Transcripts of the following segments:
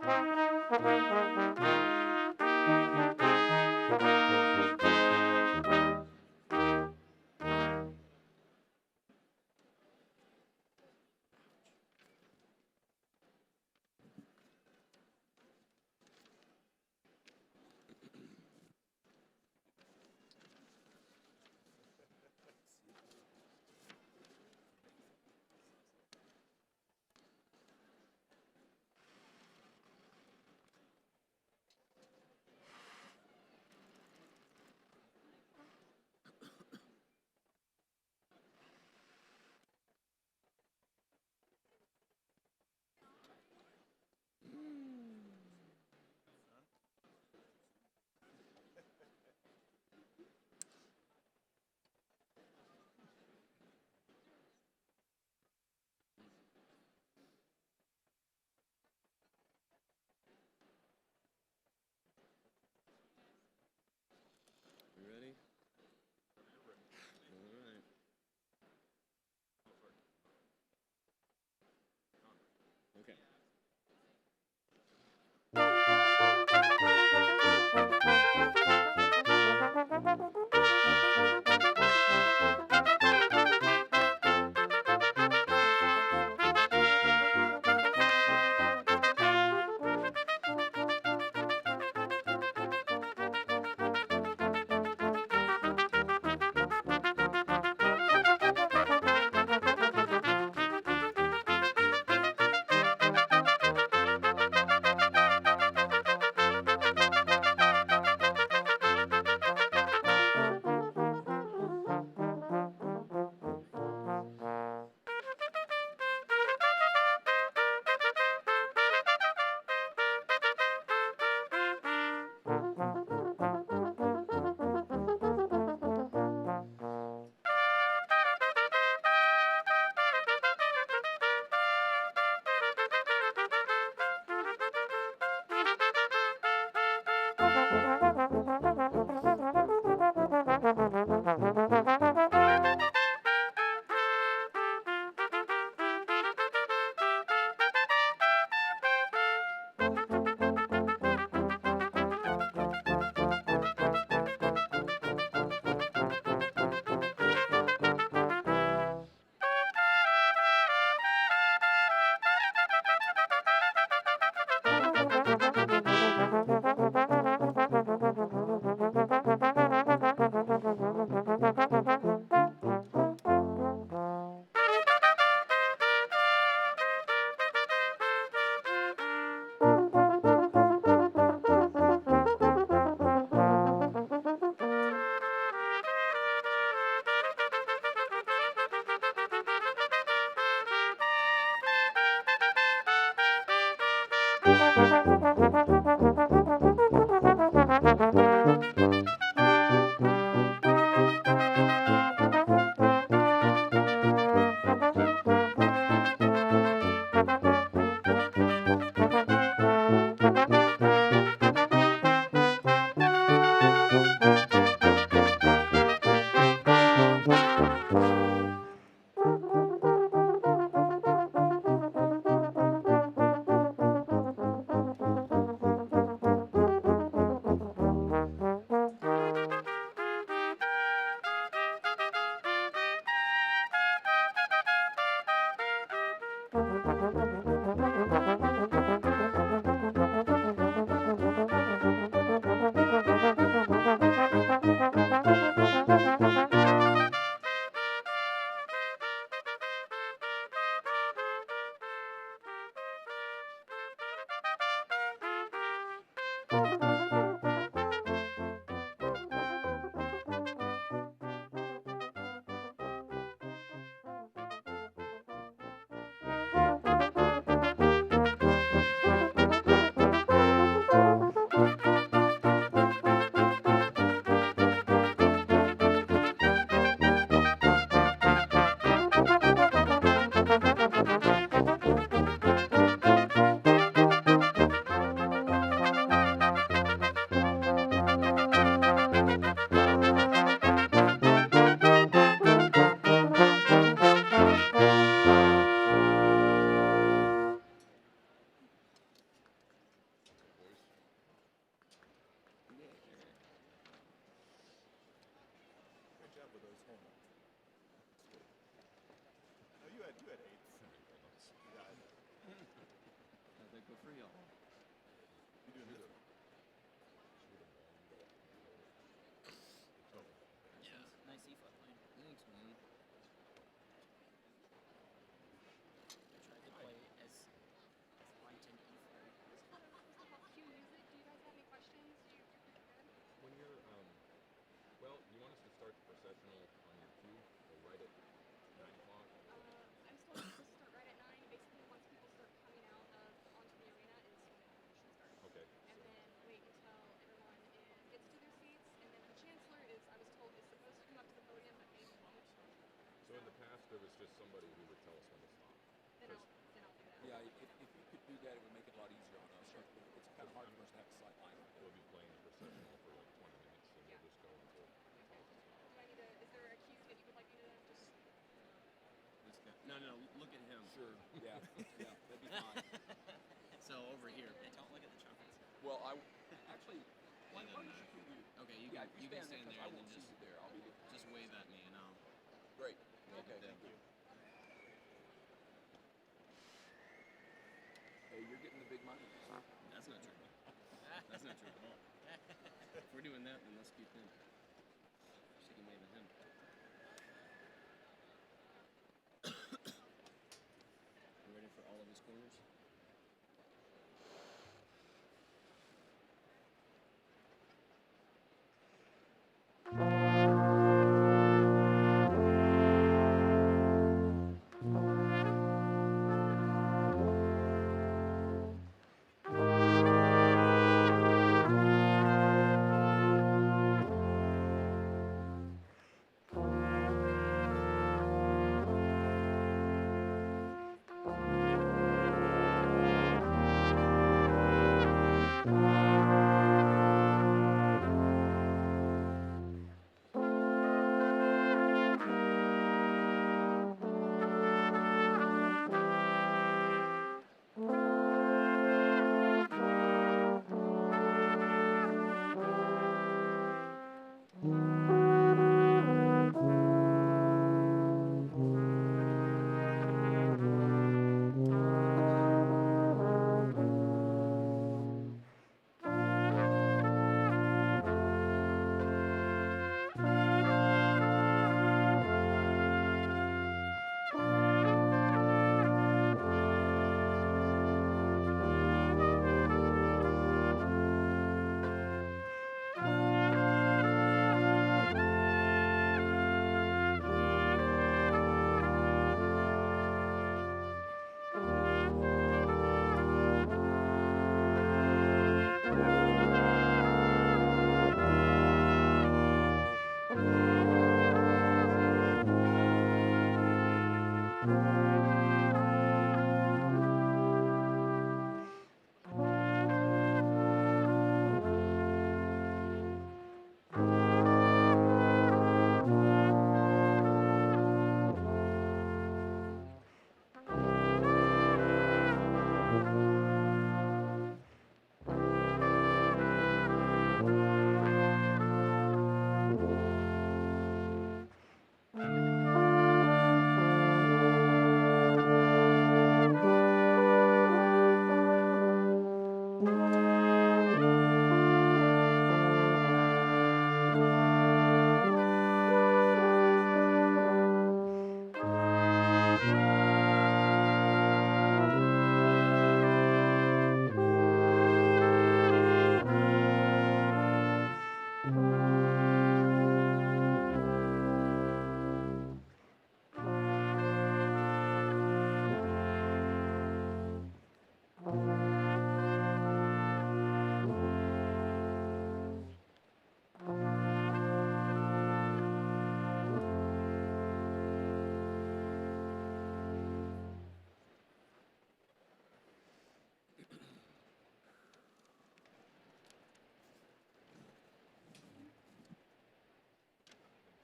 You ready? All right. Okay. You had 8s. Yeah, I know. How'd that go for y'all? You doing this? Yeah. Nice E flat playing. Thanks, man. I tried to play as light and E flat. Cue music. Do you guys have any questions? You're pretty good. When you're, well, you want us to start the processional on your cue, or right at 9 o'clock? I'm still supposed to start right at 9. Basically, once people start coming out onto the arena is when the should start. Okay. And then wait until everyone gets to their seats. And then the Chancellor I was told, is supposed to come up to the podium, but maybe won't. So in the past, there was just somebody who would tell us when to stop. Then I'll do that. Yeah, if you could do that, it would make it a lot easier on us. Sure. It's kind of hard for us to have a sight line. We'll be playing the processional for like 20 minutes, and we'll just go until it tells us. Do I need to, is there a cue that you would like me to just... This guy. No, look at him. Sure, yeah, that'd be fine. So over here. Don't look at the trumpets. Well, actually, Why don't you do? Okay, you can stand there I and won't then see you there. I'll be just wave at me and I'll great. wave Okay, at them. thank you. Hey, you're getting the big money. That's not true. That's not true at all. If we're doing that, then let's keep him. She can wave at him. You ready for all of his corners?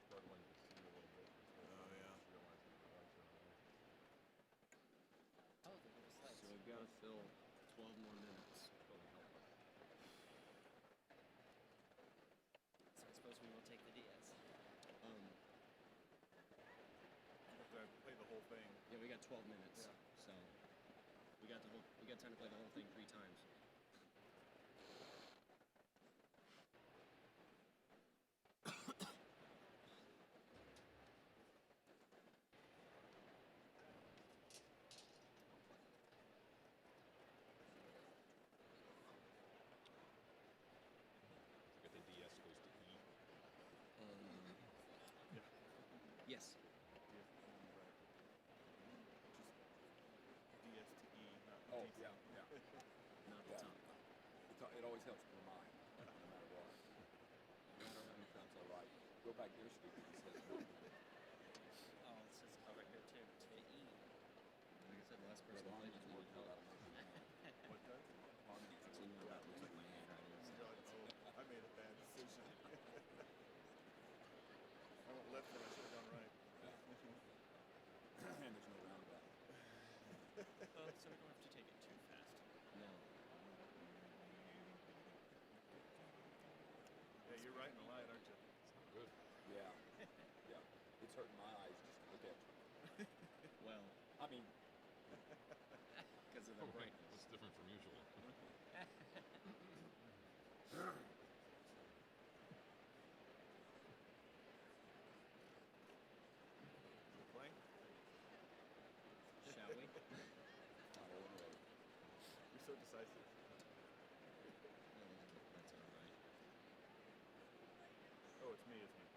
Struggling to see a little bit. Oh, yeah. Realize the lights are on. Oh, the little slides. So we've got to fill 12 more minutes. Doesn't help us. So I suppose we will take the DS. I have to play the whole thing. Yeah, we got 12 minutes, Yeah. so we got time to play the whole thing 3 times. Get the DS goes to E. Yes. Yeah, right. Just DS to E, not Oh, DC. yeah. Not the top. It always helps to remind, no matter what. No matter how many times I write. Go back there, Steve, and he says no. Oh, it says over here too. To E. Like I said, the last person Brother played Harmon's it working needed without help. a monkey. What does? Harmon's So you working know without that a looks like monkey. my handwriting. You're like, oh, I made a bad decision. I went left when I should have gone right. And there's no roundabout. Oh, so we don't have to take it too fast. No. Yeah, you're writing a lot, aren't you? Good. Yeah. Yeah. It's hurting my eyes just to look at you. Well, I mean, because of the brightness. That's different from usual. You playing? Shall we? I don't know. You're so decisive. That's all right. Oh, it's me, isn't it?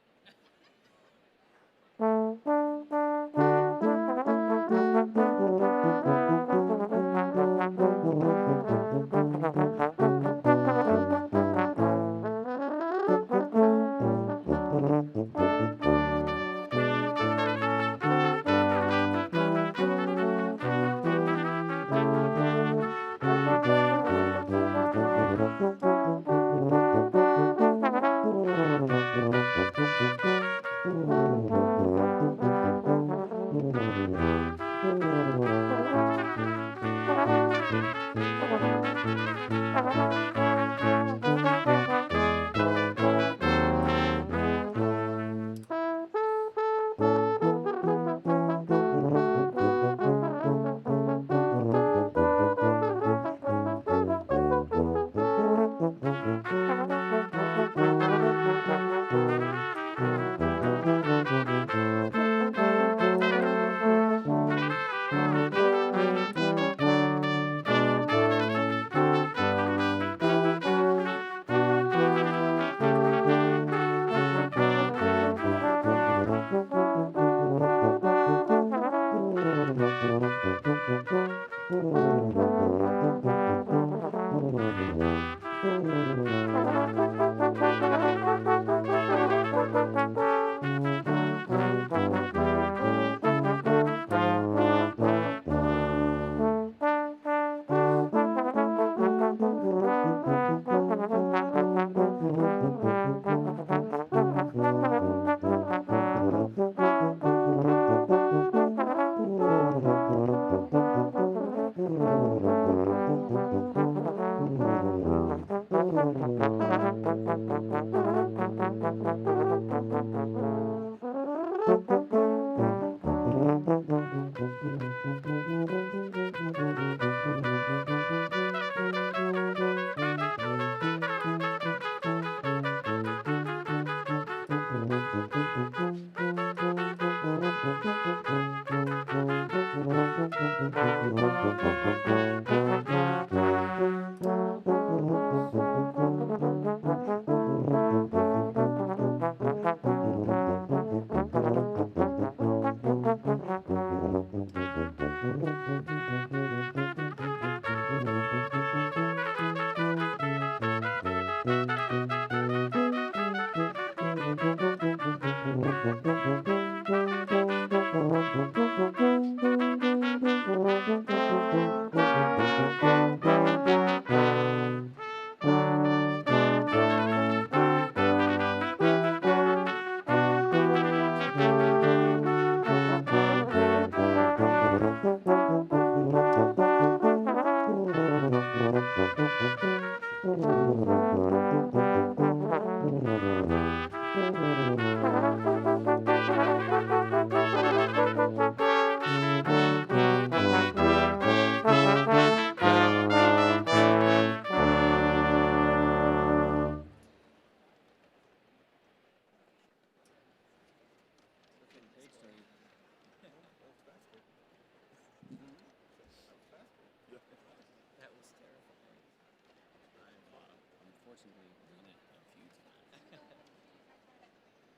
personally done it a few times.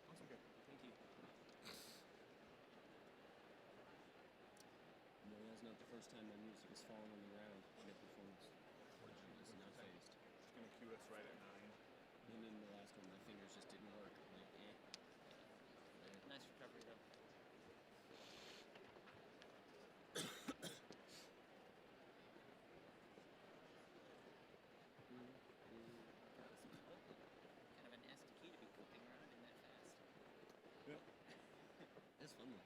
That's okay. Thank you. No, that's not the first time my music has fallen on the ground mid-performance. What did you I was what did not you say? phased. Just gonna cue us right at 9. And then the last one, my fingers just didn't work. Like, Nice recovery though. Kind of a nasty key to be cooking around in that fast. Yep. It's fun though.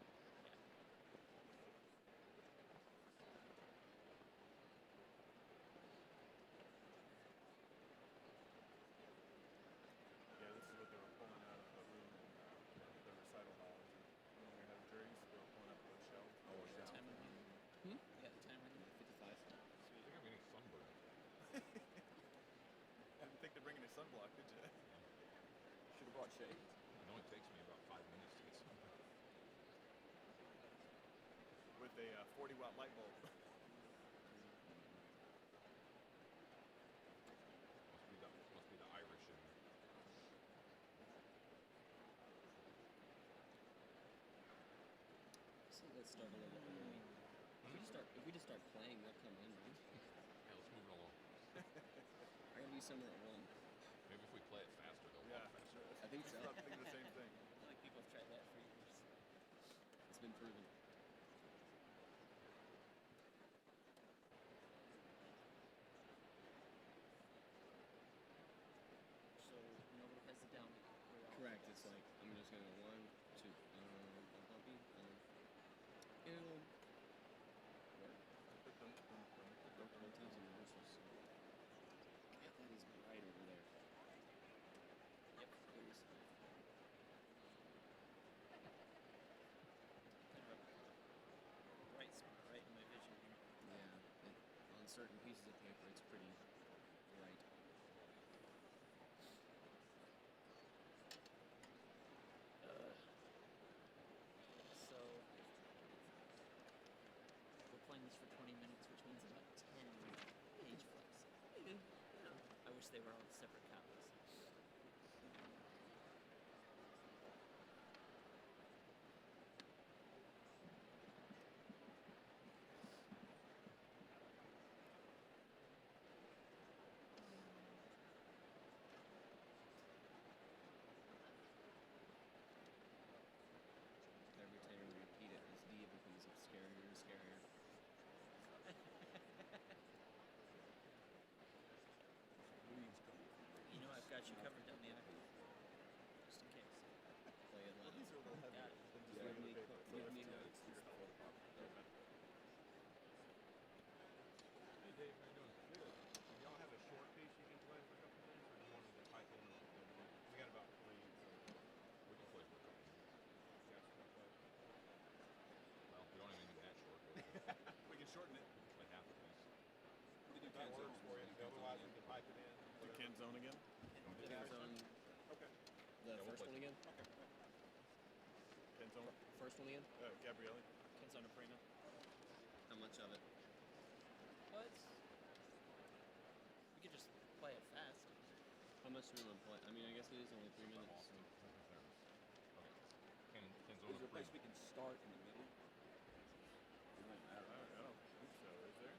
Yeah, this is what they were pulling out of the room in the recital hall. When we had juries, they were pulling out the shelves. Oh, The yeah. time on you. Hmm? You got the time on you? 55. I think I'm getting sunburned. Didn't think to bring any sunblock, did you? Should have brought shades. It only takes me about 5 minutes to get sunburned. With a 40-watt light bulb. Must be the Irish in me. So let's start a little early. If we just start playing, they'll come in, right? Yeah, let's move it along. I gotta be somewhere at 1. Maybe if we play it faster, they'll Yeah, walk faster. sure. I think so. I'm thinking the same thing. I feel like people have tried that for years. It's been proven. So nobody has the downbeat. We're all Correct. fast. It's like I'm just gonna 1, 2, bumpy, it'll work. Multis and reversals. God, that is bright over there. Yep, it is. Kind of a bright spot right in my vision here. Yeah. On certain pieces of paper, it's pretty bright. So we're playing this for 20 minutes, which means about 10 page flips. I wish they were all separate copies. Every time we repeat it, this D becomes scarier and scarier. Leaves coming from the You know, I've got you covered down the aisle. Just in case. Play it loud. These are a little heavier Got it. than just Yeah, regular give me- paper. give me- Yeah, it's the photocopy. Hey Dave, how you doing? Good. Y'all have a short piece you can play for a couple minutes, or do you want me to type in? We got about 3. We can play for a couple minutes. Yeah, it's gonna play. Well, we don't even need that short. But We can shorten it. we can play half a piece. We can do That Ken works Zone. for you. Otherwise, we can type it in. Do Ken Zone again? Ken's on Okay. the Yeah, we'll first play one again? Ken Zone? First one again? Gabrielli? Ken's on a prima. How much of it? Well, it's. We could just play it fast. How much do we want to play? I mean, I guess it is only 3 minutes. Awesome. So. Okay. Ken's Is on there a a place prima. we can start in the middle? It won't matter. I don't think so. Is there?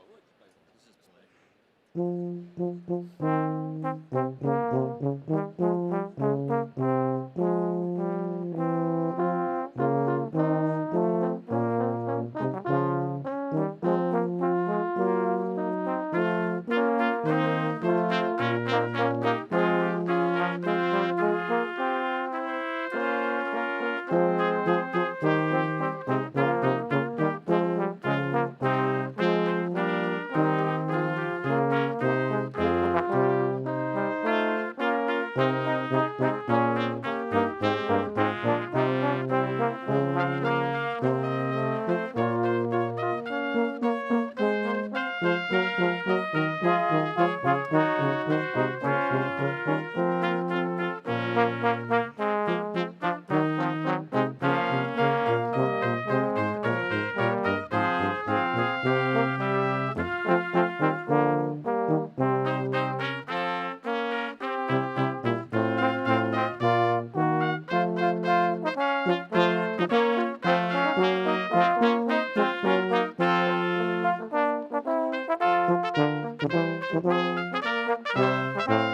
We'll just play some. Let's just play. So much for that chop break.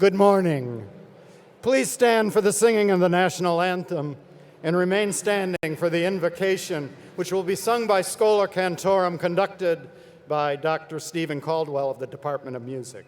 Good morning. Please stand for the singing of the national anthem and remain standing for the invocation, which will be sung by Schola Cantorum, conducted by Dr. Stephen Caldwell of the Department of Music.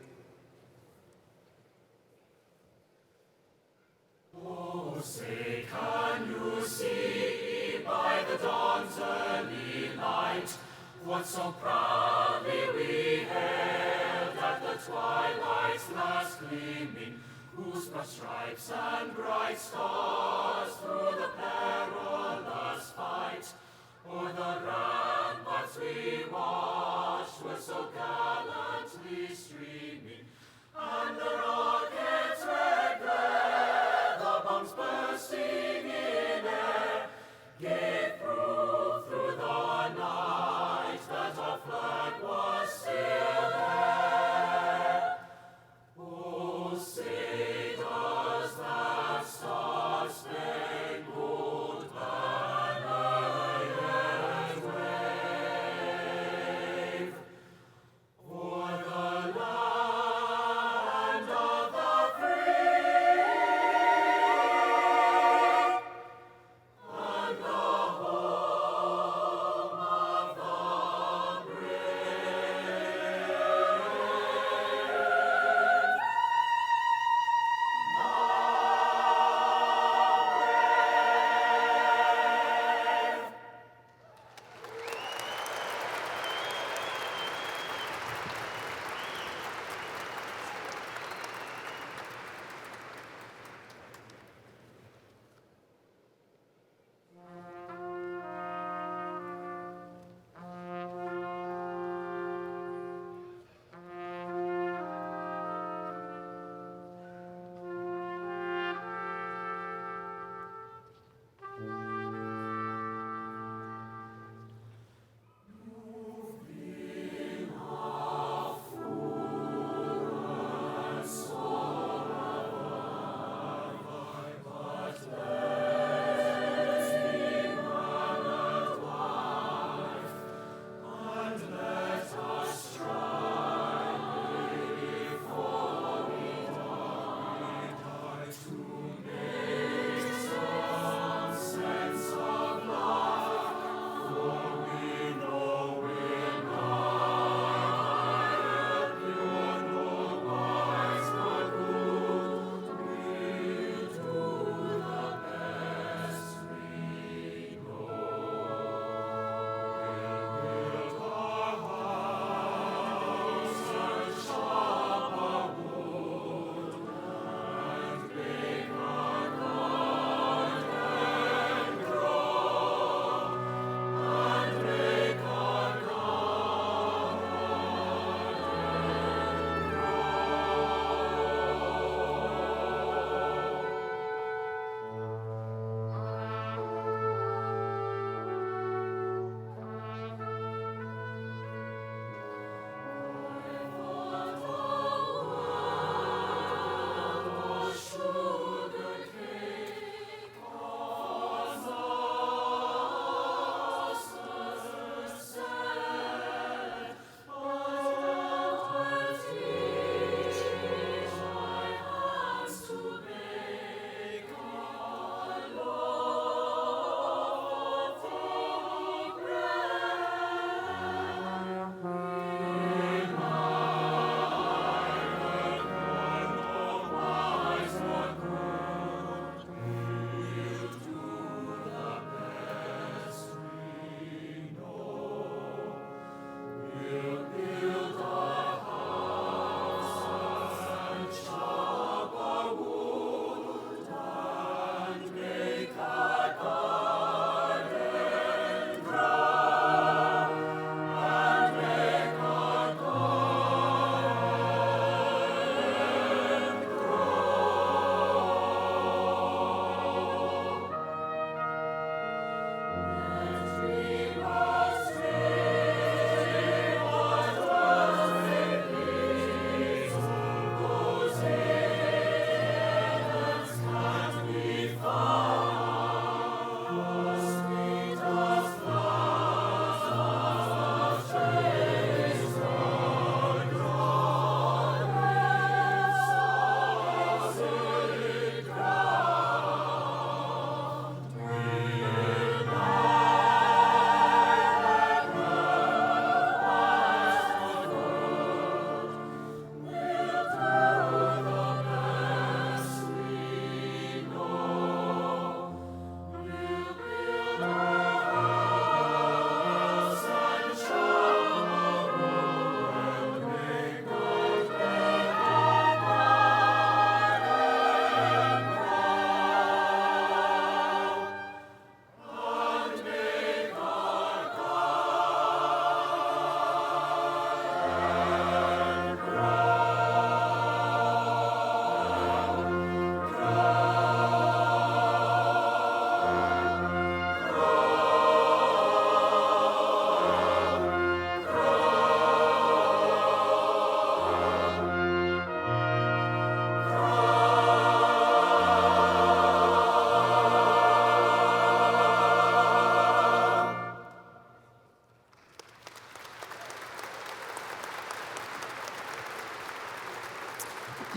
Oh, say, can you see by the dawn's early light what so proudly we hailed at the twilight's last gleaming, whose broad stripes and bright stars through the perilous fight o'er the ramparts we watched were so gallantly streaming, and the rockets' red glare, the bombs bursting in air, gave proof through the night that our flag was still there. Oh, say does that star-spangled banner yet wave o'er the land of the free and the home of the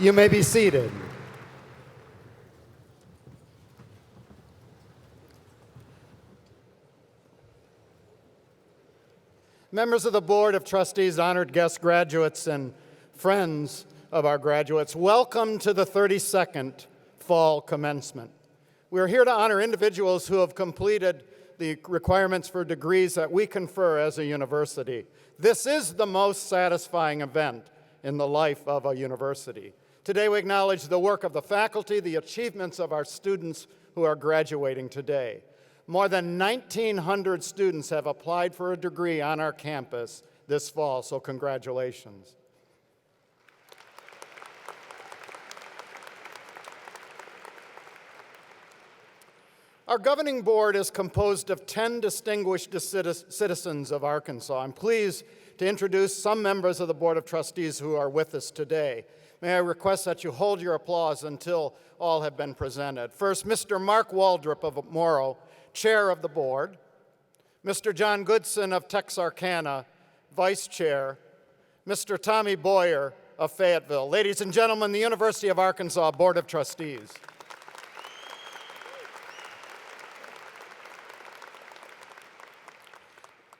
You may be seated. Members of the Board of Trustees, honored guests, graduates, and friends of our graduates, welcome to the 32nd Fall Commencement. We are here to honor individuals who have completed the requirements for degrees that we confer as a university. This is the most satisfying event in the life of a university. Today we acknowledge the work of the faculty, the achievements of our students who are graduating today. More than 1,900 students have applied for a degree on our campus this fall, so congratulations. Our governing board is composed of 10 distinguished citizens of Arkansas. I'm pleased to introduce some members of the Board of Trustees who are with us today. May I request that you hold your applause until all have been presented. First, Mr. Mark Waldrop of Morrow, Chair of the Board. Mr. John Goodson of Texarkana, Vice Chair. Mr. Tommy Boyer of Fayetteville. Ladies and gentlemen, the University of Arkansas Board of Trustees.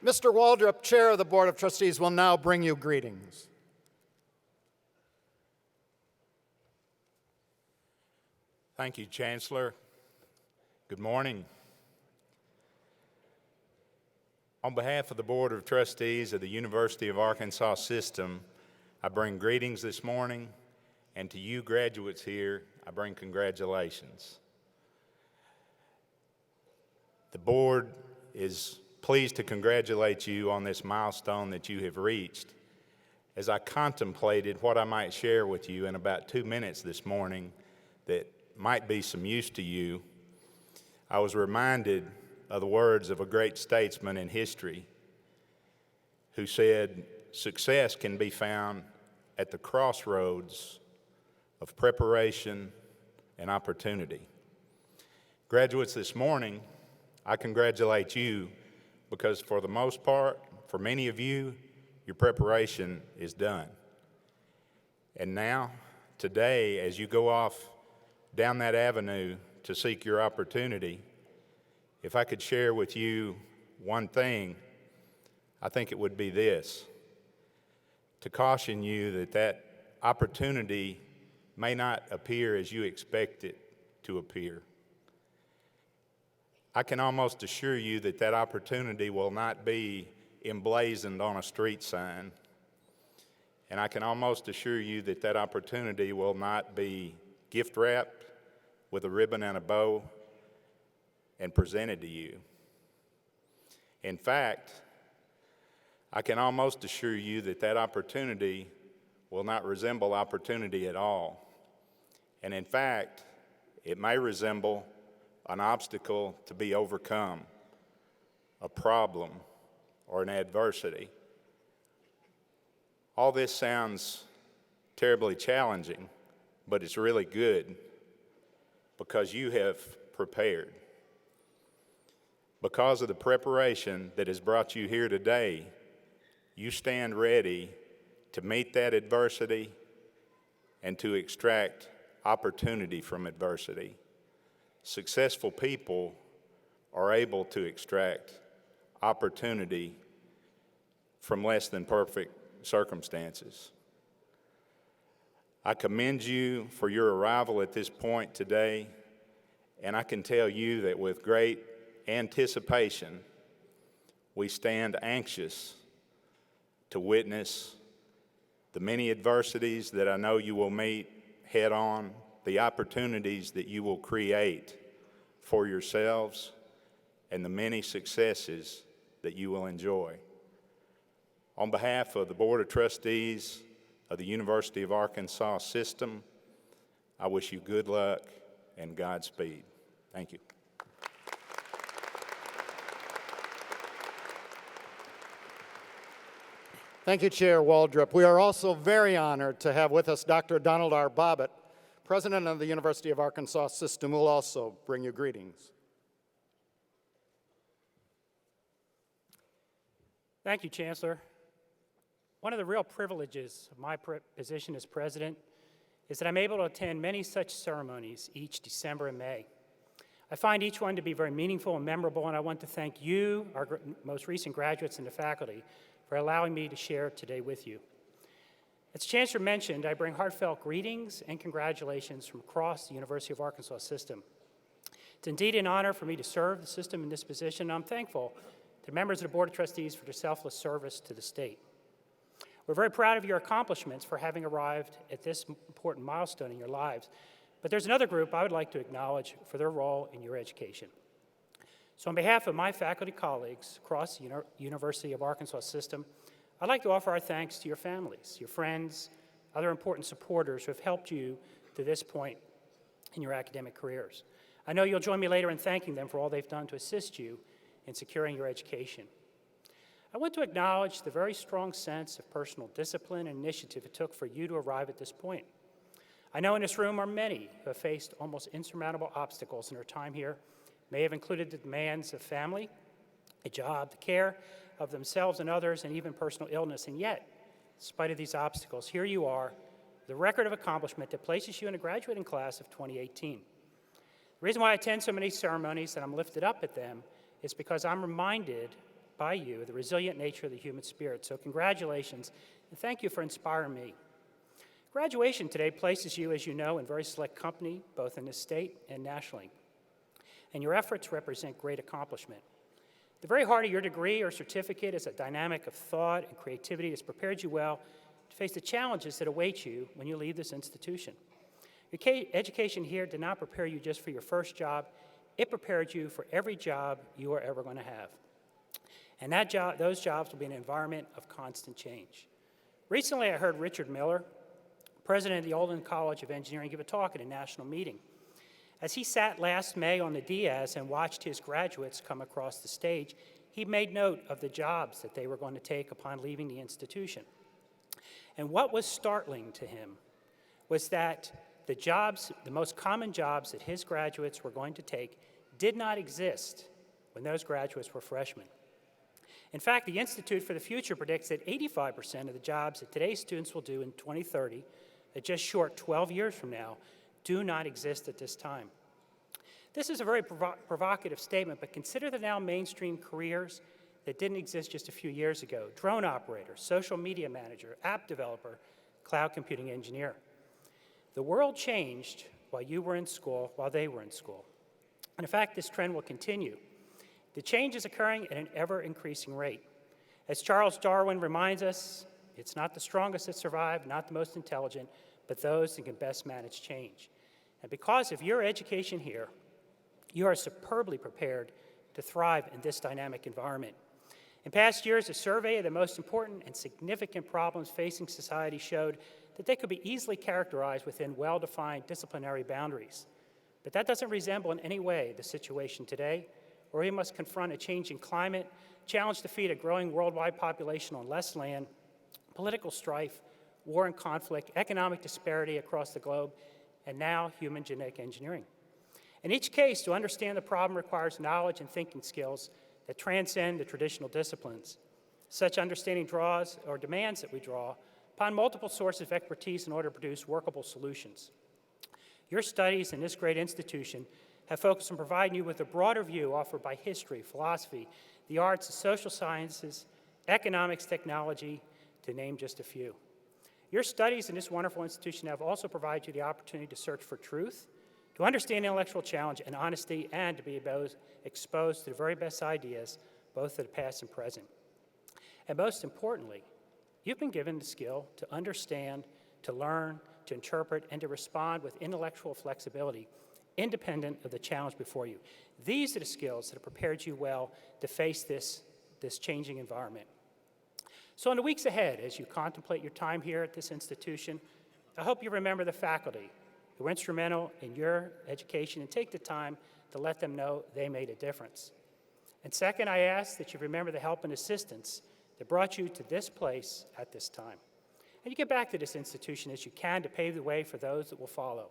Mr. Waldrop, Chair of the Board of Trustees, will now bring you greetings. Thank you, Chancellor. Good morning. On behalf of the Board of Trustees of the University of Arkansas System, I bring greetings this morning, and to you graduates here, I bring congratulations. The board is pleased to congratulate you on this milestone that you have reached. As I contemplated what I might share with you in about 2 minutes this morning that might be some use to you, I was reminded of the words of a great statesman in history who said, "Success can be found at the crossroads of preparation and opportunity." Graduates, this morning, I congratulate you because for the most part, for many of you, your preparation is done. And now, today, as you go off down that avenue to seek your opportunity, if I could share with you one thing, I think it would be this: to caution you that that opportunity may not appear as you expect it to appear. I can almost assure you that that opportunity will not be emblazoned on a street sign. And I can almost assure you that that opportunity will not be gift wrapped with a ribbon and a bow and presented to you. In fact, I can almost assure you that that opportunity will not resemble opportunity at all. And in fact, it may resemble an obstacle to be overcome, a problem, or an adversity. All this sounds terribly challenging, but it's really good because you have prepared. Because of the preparation that has brought you here today, you stand ready to meet that adversity and to extract opportunity from adversity. Successful people are able to extract opportunity from less than perfect circumstances. I commend you for your arrival at this point today, and I can tell you that with great anticipation, we stand anxious to witness the many adversities that I know you will meet head on, the opportunities that you will create for yourselves, and the many successes that you will enjoy. On behalf of the Board of Trustees of the University of Arkansas System, I wish you good luck and Godspeed. Thank you. Thank you, Chair Waldrop. We are also very honored to have with us Dr. Donald R. Bobbitt, President of the University of Arkansas System, who will also bring you greetings. Thank you, Chancellor. One of the real privileges of my position as president is that I'm able to attend many such ceremonies each December and May. I find each one to be very meaningful and memorable, and I want to thank you, our most recent graduates and the faculty, for allowing me to share today with you. As Chancellor mentioned, I bring heartfelt greetings and congratulations from across the University of Arkansas system. It's indeed an honor for me to serve the system in this position, and I'm thankful to the members of the Board of Trustees for their selfless service to the state. We're very proud of your accomplishments for having arrived at this important milestone in your lives, but there's another group I would like to acknowledge for their role in your education. So on behalf of my faculty colleagues across the University of Arkansas system, I'd like to offer our thanks to your families, your friends, other important supporters who have helped you to this point in your academic careers. I know you'll join me later in thanking them for all they've done to assist you in securing your education. I want to acknowledge the very strong sense of personal discipline and initiative it took for you to arrive at this point. I know in this room are many who have faced almost insurmountable obstacles in their time here, may have included the demands of family, a job, the care of themselves and others, and even personal illness. And yet, in spite of these obstacles, here you are, the record of accomplishment that places you in a graduating class of 2018. The reason why I attend so many ceremonies and I'm lifted up at them is because I'm reminded by you the resilient nature of the human spirit. So congratulations, and thank you for inspiring me. Graduation today places you, as you know, in very select company, both in the state and nationally. And your efforts represent great accomplishment. The very heart of your degree or certificate is a dynamic of thought and creativity that's prepared you well to face the challenges that await you when you leave this institution. Your education here did not prepare you just for your first job. It prepared you for every job you are ever going to have. And those jobs will be an environment of constant change. Recently, I heard Richard Miller, president of the Walton College of Engineering, give a talk at a national meeting. As he sat last May on the Diaz and watched his graduates come across the stage, he made note of the jobs that they were going to take upon leaving the institution. And what was startling to him was that the most common jobs that his graduates were going to take did not exist when those graduates were freshmen. In fact, the Institute for the Future predicts that 85% of the jobs that today's students will do in 2030, at just short 12 years from now, do not exist at this time. This is a very provocative statement, but consider the now mainstream careers that didn't exist just a few years ago: drone operator, social media manager, app developer, cloud computing engineer. The world changed while you were in school, while they were in school. And in fact, this trend will continue. The change is occurring at an ever-increasing rate. As Charles Darwin reminds us, it's not the strongest that survive, not the most intelligent, but those that can best manage change. And because of your education here, you are superbly prepared to thrive in this dynamic environment. In past years, a survey of the most important and significant problems facing society showed that they could be easily characterized within well-defined disciplinary boundaries. But that doesn't resemble in any way the situation today, where we must confront a changing climate, challenge to feed a growing worldwide population on less land, political strife, war and conflict, economic disparity across the globe, and now human genetic engineering. In each case, to understand the problem requires knowledge and thinking skills that transcend the traditional disciplines. Such understanding draws, or demands that we draw, upon multiple sources of expertise in order to produce workable solutions. Your studies in this great institution have focused on providing you with a broader view offered by history, philosophy, the arts, the social sciences, economics, technology, to name just a few. Your studies in this wonderful institution have also provided you the opportunity to search for truth, to understand intellectual challenge and honesty, and to be exposed to the very best ideas, both of the past and present. And most importantly, you've been given the skill to understand, to learn, to interpret, and to respond with intellectual flexibility, independent of the challenge before you. These are the skills that have prepared you well to face this changing environment. So in the weeks ahead, as you contemplate your time here at this institution, I hope you remember the faculty who were instrumental in your education and take the time to let them know they made a difference. And second, I ask that you remember the help and assistance that brought you to this place at this time. And you get back to this institution as you can to pave the way for those that will follow.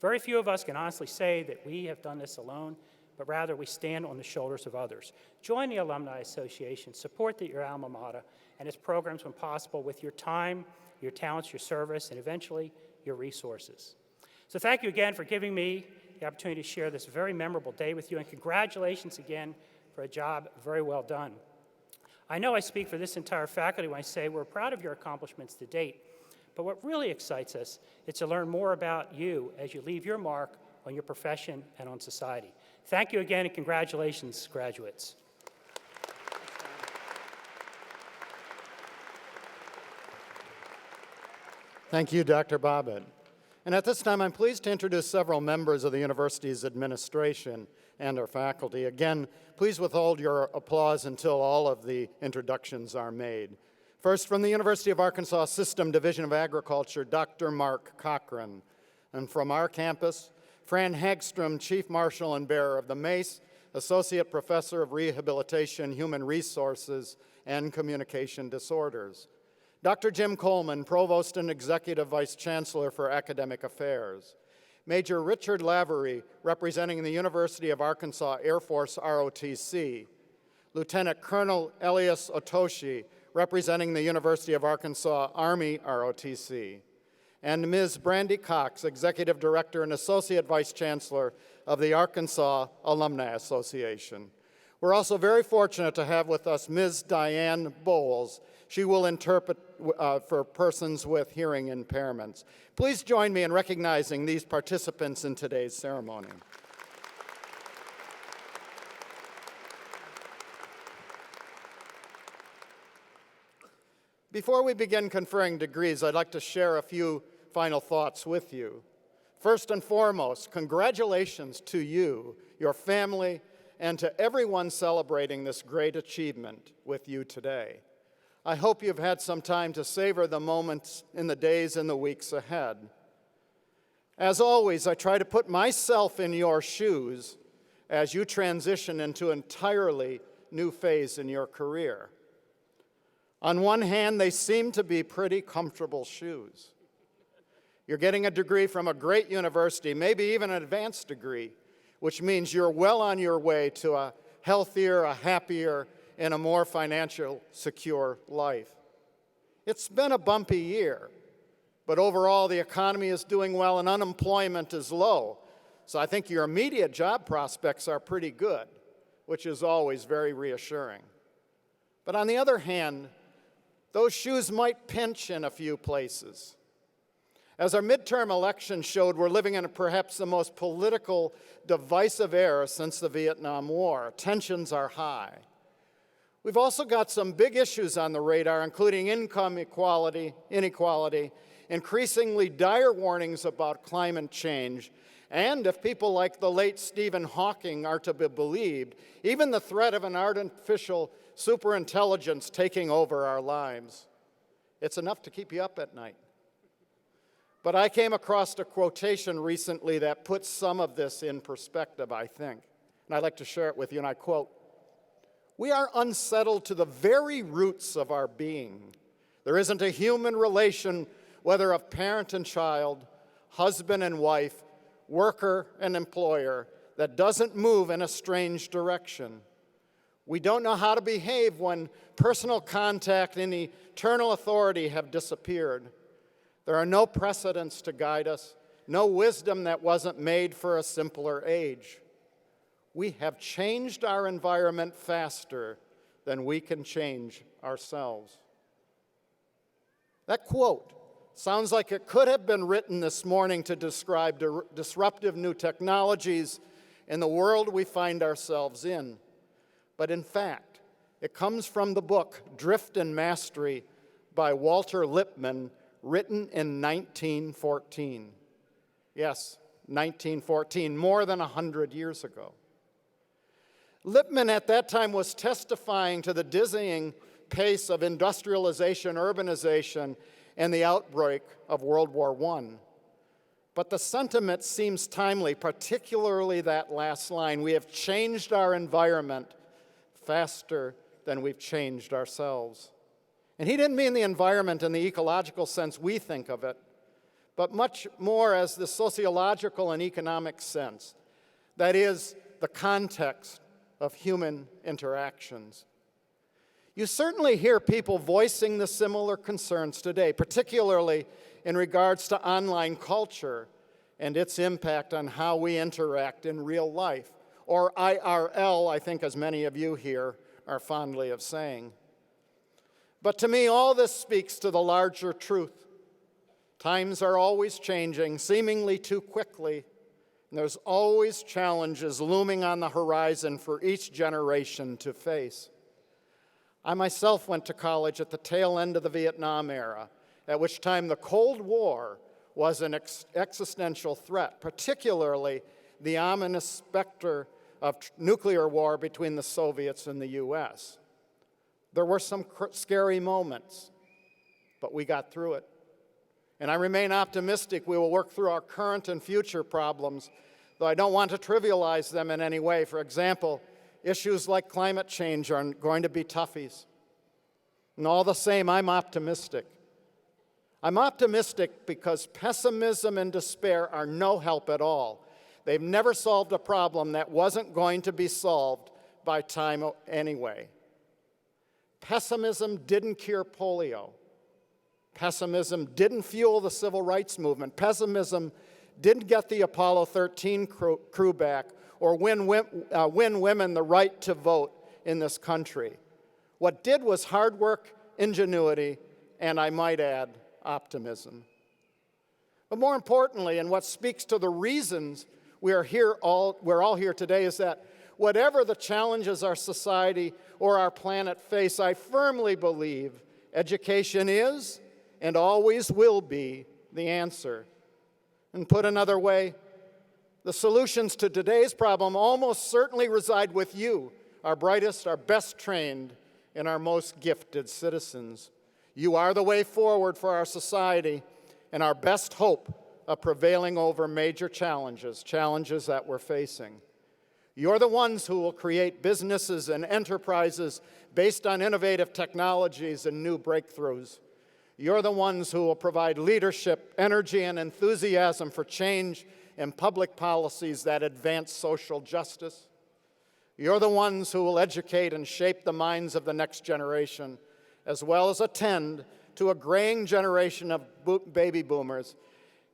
Very few of us can honestly say that we have done this alone, but rather we stand on the shoulders of others. Join the Alumni Association, support your alma mater and its programs when possible with your time, your talents, your service, and eventually your resources. So thank you again for giving me the opportunity to share this very memorable day with you, and congratulations again for a job very well done. I know I speak for this entire faculty when I say we're proud of your accomplishments to date, but what really excites us is to learn more about you as you leave your mark on your profession and on society. Thank you again, and congratulations, graduates. Thank you, Dr. Bobbitt. And at this time, I'm pleased to introduce several members of the university's administration and our faculty. Again, please withhold your applause until all of the introductions are made. First, from the University of Arkansas System Division of Agriculture, Dr. Mark Cochran. And from our campus, Fran Hagstrom, Chief Marshal and Bearer of the Mace, Associate Professor of Rehabilitation, Human Resources, and Communication Disorders. Dr. Jim Coleman, Provost and Executive Vice Chancellor for Academic Affairs. Major Richard Lavery, representing the University of Arkansas Air Force ROTC. Lieutenant Colonel Elias Otoshi, representing the University of Arkansas Army ROTC. And Ms. Brandy Cox, Executive Director and Associate Vice Chancellor of the Arkansas Alumni Association. We're also very fortunate to have with us Ms. Diane Bowles. She will interpret for persons with hearing impairments. Please join me in recognizing these participants in today's ceremony. Before we begin conferring degrees, I'd like to share a few final thoughts with you. First and foremost, congratulations to you, your family, and to everyone celebrating this great achievement with you today. I hope you've had some time to savor the moments in the days and the weeks ahead. As always, I try to put myself in your shoes as you transition into an entirely new phase in your career. On one hand, they seem to be pretty comfortable shoes. You're getting a degree from a great university, maybe even an advanced degree, which means you're well on your way to a healthier, a happier, and a more financially secure life. It's been a bumpy year, but overall the economy is doing well and unemployment is low. So I think your immediate job prospects are pretty good, which is always very reassuring. But on the other hand, those shoes might pinch in a few places. As our midterm election showed, we're living in perhaps the most political, divisive era since the Vietnam War. Tensions are high. We've also got some big issues on the radar, including income inequality, increasingly dire warnings about climate change, and if people like the late Stephen Hawking are to be believed, even the threat of an artificial superintelligence taking over our lives. It's enough to keep you up at night. But I came across a quotation recently that puts some of this in perspective, I think. And I'd like to share it with you, and I quote, "We are unsettled to the very roots of our being. There isn't a human relation, whether of parent and child, husband and wife, worker and employer, that doesn't move in a strange direction. We don't know how to behave when personal contact and eternal authority have disappeared. There are no precedents to guide us, no wisdom that wasn't made for a simpler age. We have changed our environment faster than we can change ourselves." That quote sounds like it could have been written this morning to describe disruptive new technologies in the world we find ourselves in. But in fact, it comes from the book Drift and Mastery by Walter Lippmann, written in 1914. Yes, 1914, more than 100 years ago. Lippmann at that time was testifying to the dizzying pace of industrialization, urbanization, and the outbreak of World War I. But the sentiment seems timely, particularly that last line, "We have changed our environment faster than we've changed ourselves." And he didn't mean the environment in the ecological sense we think of it, but much more as the sociological and economic sense. That is, the context of human interactions. You certainly hear people voicing the similar concerns today, particularly in regards to online culture and its impact on how we interact in real life, or IRL, I think as many of you here are fondly of saying. But to me, all this speaks to the larger truth. Times are always changing, seemingly too quickly, and there's always challenges looming on the horizon for each generation to face. I myself went to college at the tail end of the Vietnam era, at which time the Cold War was an existential threat, particularly the ominous specter of nuclear war between the Soviets and the U.S. There were some scary moments, but we got through it. And I remain optimistic we will work through our current and future problems, though I don't want to trivialize them in any way. For example, issues like climate change are going to be toughies. And all the same, I'm optimistic. I'm optimistic because pessimism and despair are no help at all. They've never solved a problem that wasn't going to be solved by time anyway. Pessimism didn't cure polio. Pessimism didn't fuel the civil rights movement. Pessimism didn't get the Apollo 13 crew back or win women the right to vote in this country. What did was hard work, ingenuity, and I might add, optimism. But more importantly, and what speaks to the reasons we're all here today, is that whatever the challenges our society or our planet face, I firmly believe education is and always will be the answer. And put another way, the solutions to today's problem almost certainly reside with you, our brightest, our best trained, and our most gifted citizens. You are the way forward for our society and our best hope of prevailing over major challenges that we're facing. You're the ones who will create businesses and enterprises based on innovative technologies and new breakthroughs. You're the ones who will provide leadership, energy, and enthusiasm for change and public policies that advance social justice. You're the ones who will educate and shape the minds of the next generation, as well as attend to a graying generation of baby boomers.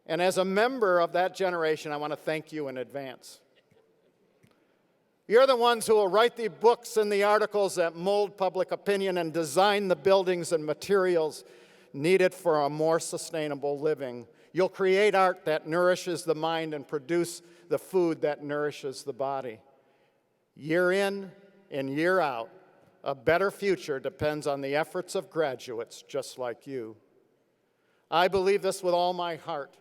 And as a member of that generation, I want to thank you in advance. You're the ones who will write the books and the articles that mold public opinion and design the buildings and materials needed for a more sustainable living. You'll create art that nourishes the mind and produce the food that nourishes the body. Year in and year out, a better future depends on the efforts of graduates just like you. I believe this with all my heart.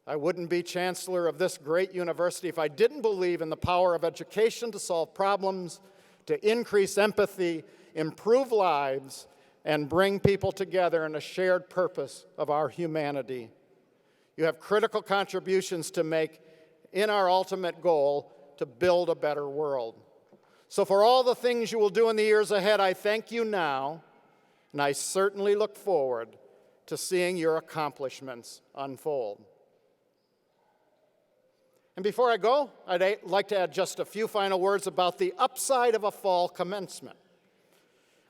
I wouldn't be chancellor of this great university if I didn't believe in the power of education to solve problems, to increase empathy, improve lives, and bring people together in a shared purpose of our humanity. You have critical contributions to make in our ultimate goal to build a better world. So for all the things you will do in the years ahead, I thank you now, and I certainly look forward to seeing your accomplishments unfold. And before I go, I'd like to add just a few final words about the upside of a fall commencement.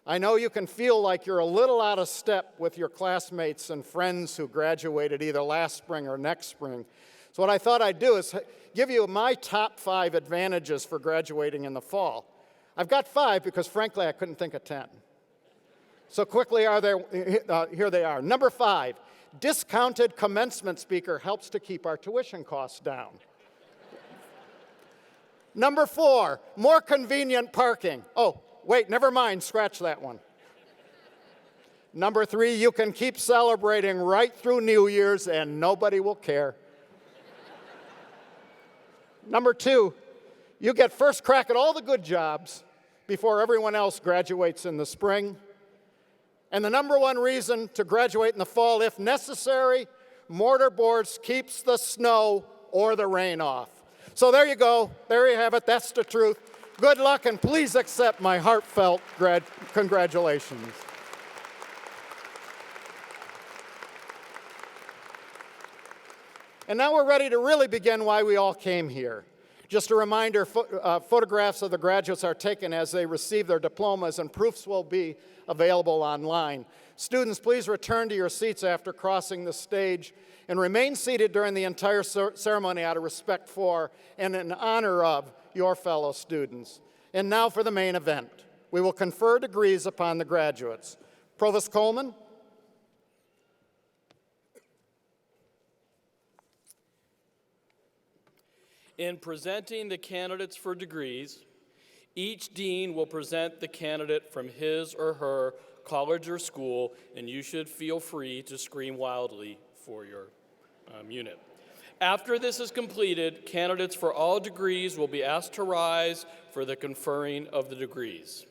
I know you can feel like you're a little out of step with your classmates and friends who graduated either last spring or next spring. So what I thought I'd do is give you my top 5 advantages for graduating in the fall. I've got 5 because, frankly, I couldn't think of 10. So quickly, here they are. Number 5, discounted commencement speaker helps to keep our tuition costs down. Number 4, more convenient parking. Oh, wait, never mind, scratch that one. Number 3, you can keep celebrating right through New Year's and nobody will care. Number 2, you get first crack at all the good jobs before everyone else graduates in the spring. And the number 1 reason to graduate in the fall, if necessary, mortarboards keeps the snow or the rain off. So there you go. There you have it. That's the truth. Good luck, and please accept my heartfelt congratulations. And now we're ready to really begin why we all came here. Just a reminder, photographs of the graduates are taken as they receive their diplomas, and proofs will be available online. Students, please return to your seats after crossing the stage and remain seated during the entire ceremony out of respect for and in honor of your fellow students. And now for the main event. We will confer degrees upon the graduates. Provost Coleman. In presenting the candidates for degrees, each dean will present the candidate from his or her college or school, and you should feel free to scream wildly for your unit. After this is completed, candidates for all degrees will be asked to rise for the conferring of the degrees.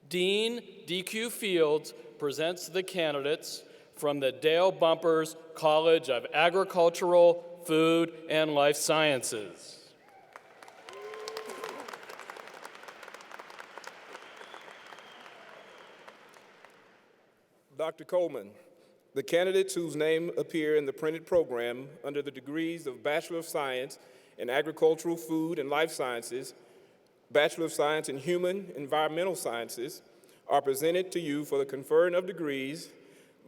Dean D.Q. Fields presents the candidates from the Dale Bumpers College of Agricultural, Food, and Life Sciences. Dr. Coleman, the candidates whose name appear in the printed program under the degrees of Bachelor of Science in Agricultural, Food, and Life Sciences, Bachelor of Science in Human Environmental Sciences, are presented to you for the conferring of degrees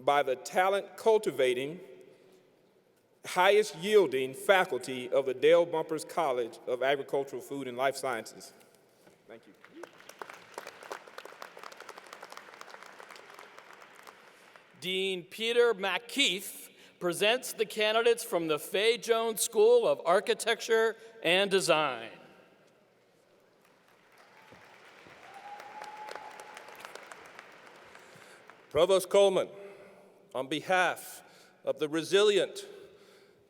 by the talent-cultivating, highest-yielding faculty of the Dale Bumpers College of Agricultural, Food, and Life Sciences. Thank you. Dean Peter McKeith presents the candidates from the Fay Jones School of Architecture and Design. Provost Coleman, on behalf of the resilient,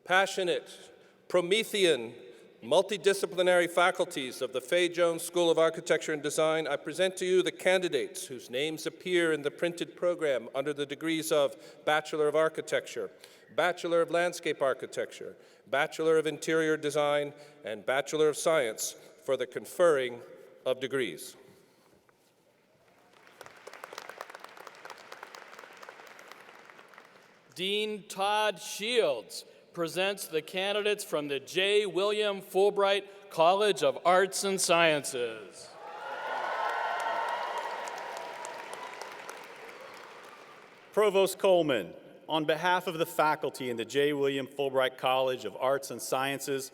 passionate, Promethean, multidisciplinary faculties of the Fay Jones School of Architecture and Design, I present to you the candidates whose names appear in the printed program under the degrees of Bachelor of Architecture, Bachelor of Landscape Architecture, Bachelor of Interior Design, and Bachelor of Science for the conferring of degrees. Dean Todd Shields presents the candidates from the J. William Fulbright College of Arts and Sciences. Provost Coleman, on behalf of the faculty in the J. William Fulbright College of Arts and Sciences,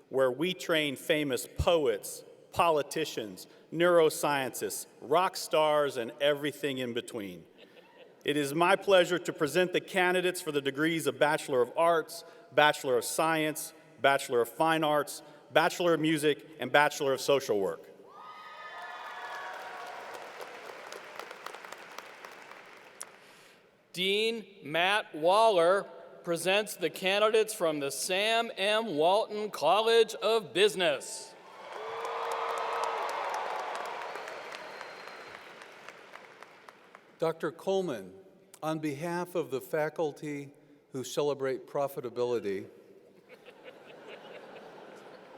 where we train famous poets, politicians, neuroscientists, rock stars, and everything in between, it is my pleasure to present the candidates for the degrees of Bachelor of Arts, Bachelor of Science, Bachelor of Fine Arts, Bachelor of Music, and Bachelor of Social Work. Dean Matt Waller presents the candidates from the Sam M. Walton College of Business. Dr. Coleman, on behalf of the faculty who celebrate profitability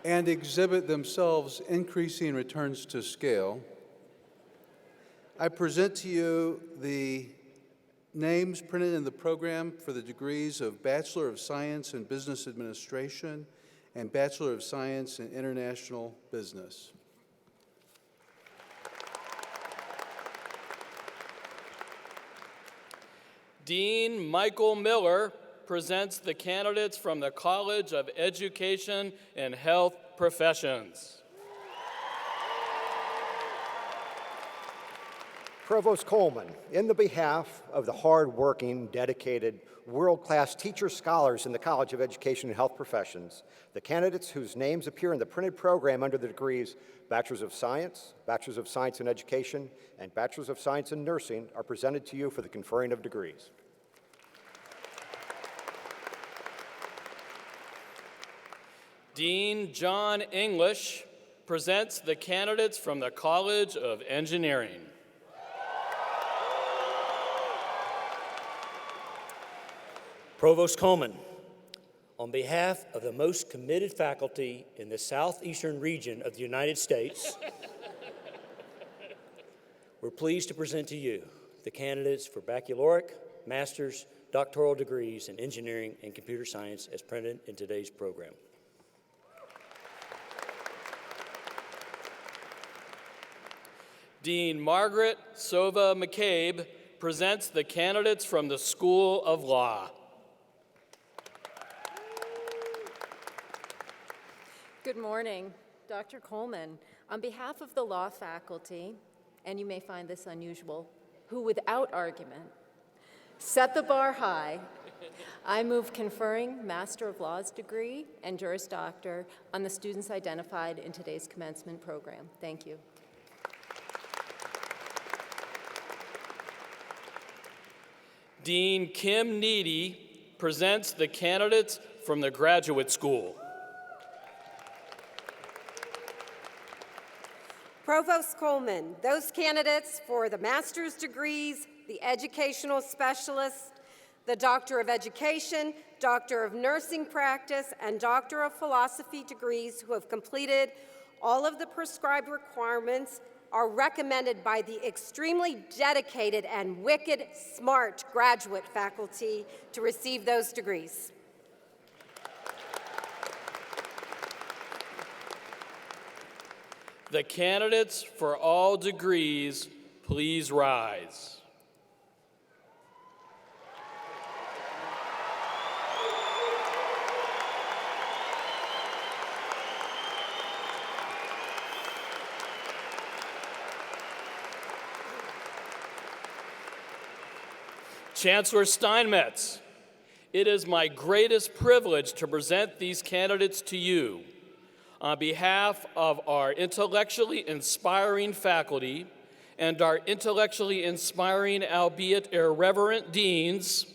and exhibit themselves increasing returns to scale, I present to you the names printed in the program for the degrees of Bachelor of Science in Business Administration and Bachelor of Science in International Business. Dean Michael Miller presents the candidates from the College of Education and Health Professions. Provost Coleman, in the behalf of the hard-working, dedicated, world-class teachers, scholars in the College of Education and Health Professions, the candidates whose names appear in the printed program under the degrees Bachelors of Science, Bachelors of Science in Education, and Bachelors of Science in Nursing are presented to you for the conferring of degrees. Dean John English presents the candidates from the College of Engineering. Provost Coleman, on behalf of the most committed faculty in the southeastern region of the United States, we're pleased to present to you the candidates for baccalaureate, master's, doctoral degrees in engineering and computer science as printed in today's program. Dean Margaret Sova McCabe presents the candidates from the School of Law. Good morning, Dr. Coleman. On behalf of the law faculty, and you may find this unusual, who without argument set the bar high, I move conferring Master of Laws degree and Juris Doctor on the students identified in today's commencement program. Thank you. Dean Kim Needy presents the candidates from the graduate school. Provost Coleman, those candidates for the master's degrees, the educational specialist, the Doctor of Education, Doctor of Nursing Practice, and Doctor of Philosophy degrees who have completed all of the prescribed requirements are recommended by the extremely dedicated and wicked smart graduate faculty to receive those degrees. The candidates for all degrees, please rise. Chancellor Steinmetz, it is my greatest privilege to present these candidates to you. On behalf of our intellectually inspiring faculty and our intellectually inspiring, albeit irreverent deans,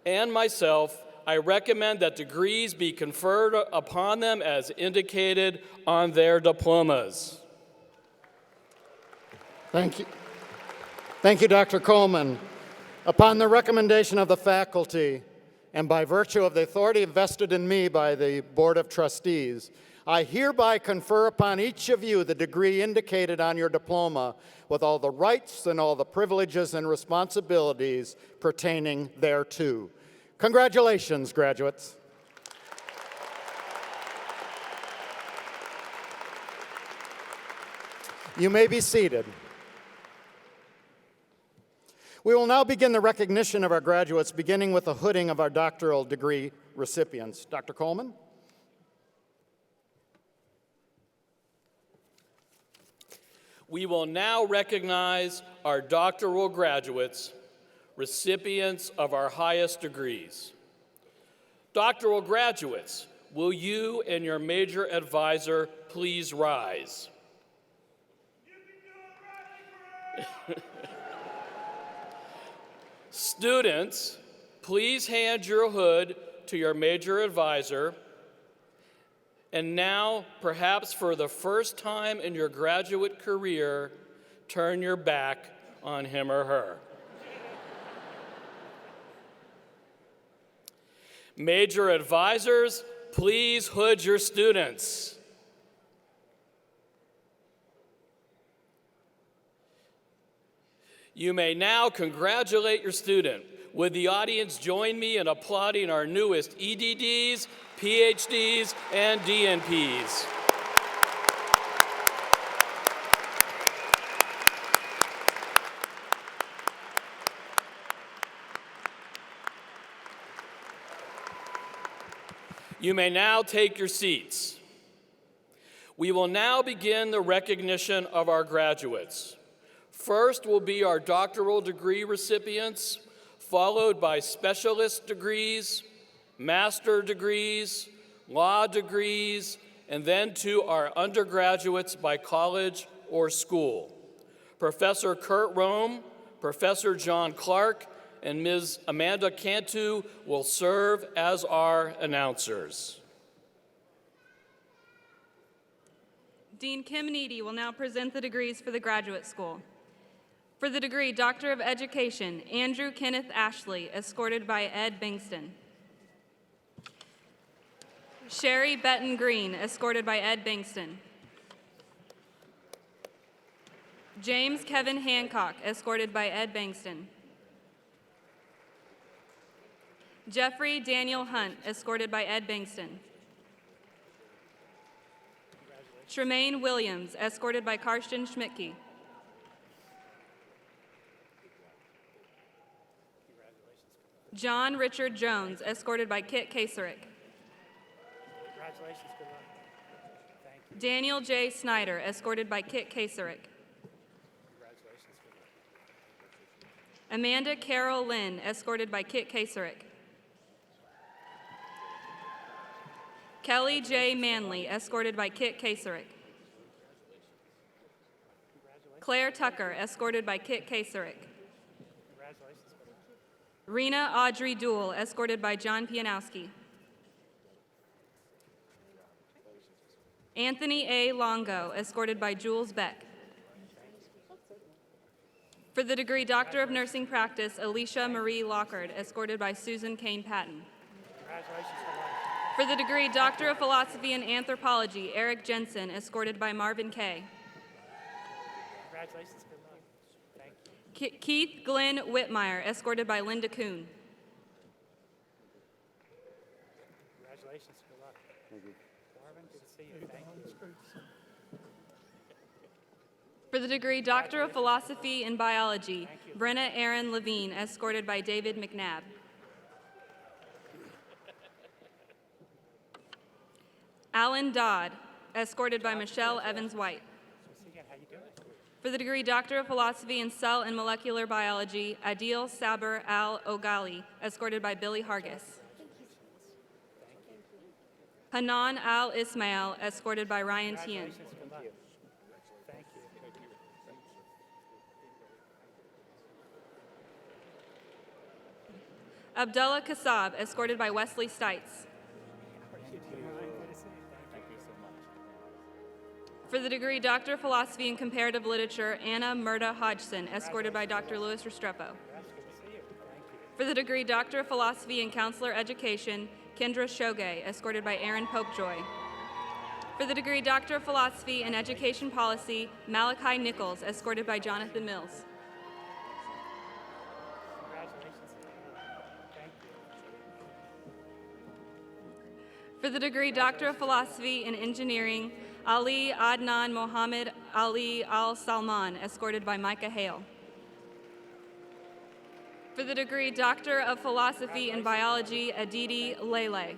and myself, I recommend that degrees be conferred upon them as indicated on their diplomas. Thank you. Thank you, Dr. Coleman. Upon the recommendation of the faculty, and by virtue of the authority vested in me by the Board of Trustees, I hereby confer upon each of you the degree indicated on your diploma with all the rights and all the privileges and responsibilities pertaining thereto. Congratulations, graduates. You may be seated. We will now begin the recognition of our graduates, beginning with the hooding of our doctoral degree recipients. Dr. Coleman? We will now recognize our doctoral graduates, recipients of our highest degrees. Doctoral graduates, will you and your major advisor please rise? Students, please hand your hood to your major advisor. And now, perhaps for the first time in your graduate career, turn your back on him or her. Major advisors, please hood your students. You may now congratulate your student. Would the audience join me in applauding our newest EDDs, PhDs, and DNPs? You may now take your seats. We will now begin the recognition of our graduates. First will be our doctoral degree recipients, followed by specialist degrees, master degrees, law degrees, and then to our undergraduates by college or school. Professor Kurt Rome, Professor John Clark, and Ms. Amanda Cantu will serve as our announcers. Dean Kim Needy will now present the degrees for the graduate school. For the degree Doctor of Education, Andrew Kenneth Ashley, escorted by Ed Bingston. Sherry Betton Green, escorted by Ed Bingston. James Kevin Hancock, escorted by Ed Bingston. Jeffrey Daniel Hunt, escorted by Ed Bingston. Tremaine Williams, escorted by Karsten Schmidtke. John Richard Jones, escorted by Kit Kaserick. Congratulations, good luck. Thank you. Daniel J. Snyder, escorted by Kit Kaserick. Congratulations, good luck. Amanda Carol Lynn, escorted by Kit Kaserick. Kelly J. Manley, escorted by Kit Kaserick. Claire Tucker, escorted by Kit Kaserick. Congratulations, good luck. Rena Audrey Duell, escorted by John Pianowski. Anthony A. Longo, escorted by Jules Beck. For the degree Doctor of Nursing Practice, Alicia Marie Lockard, escorted by Susan Kane Patton. Congratulations, good luck. For the degree Doctor of Philosophy and Anthropology, Eric Jensen, escorted by Marvin Kay. Congratulations, good luck. Thank you. Keith Glenn Whitmire, escorted by Linda Kuhn. Congratulations, good luck. Marvin, good to see you. Thank you. For the degree Doctor of Philosophy and Biology, Brenna Aaron Levine, escorted by David McNabb. Alan Dodd, escorted by Michelle Evans White. So, again, how you doing? For the degree Doctor of Philosophy in Cell and Molecular Biology, Adil Saber Al-Ogali, escorted by Billy Hargis. Hanan Al-Ismail, escorted by Ryan Tien. Congratulations, good luck. Thank you. Abdullah Kassab, escorted by Wesley Stites. For the degree Doctor of Philosophy in Comparative Literature, Anna Murda Hodgson, escorted by Dr. Louis Restrepo. For the degree Doctor of Philosophy in Counselor Education, Kendra Shoge, escorted by Aaron Popejoy. For the degree Doctor of Philosophy in Education Policy, Malachi Nichols, escorted by Jonathan Mills. For the degree Doctor of Philosophy in Engineering, Ali Adnan Mohammed Ali Al-Salman, escorted by Micah Hale. For the degree Doctor of Philosophy in Biology, Aditi Lele.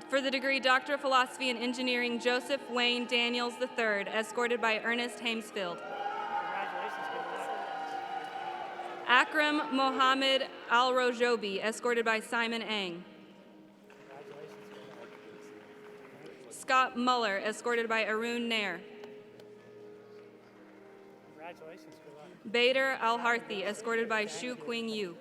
For the degree Doctor of Philosophy in Engineering, Joseph Wayne Daniels III, escorted by Ernest Hamesfield. Akram Mohammed Al-Rojobi, escorted by Simon Ang. Scott Muller, escorted by Arun Nair. Congratulations, good luck. Bader Al-Harthi, escorted by Shu Qing Yu.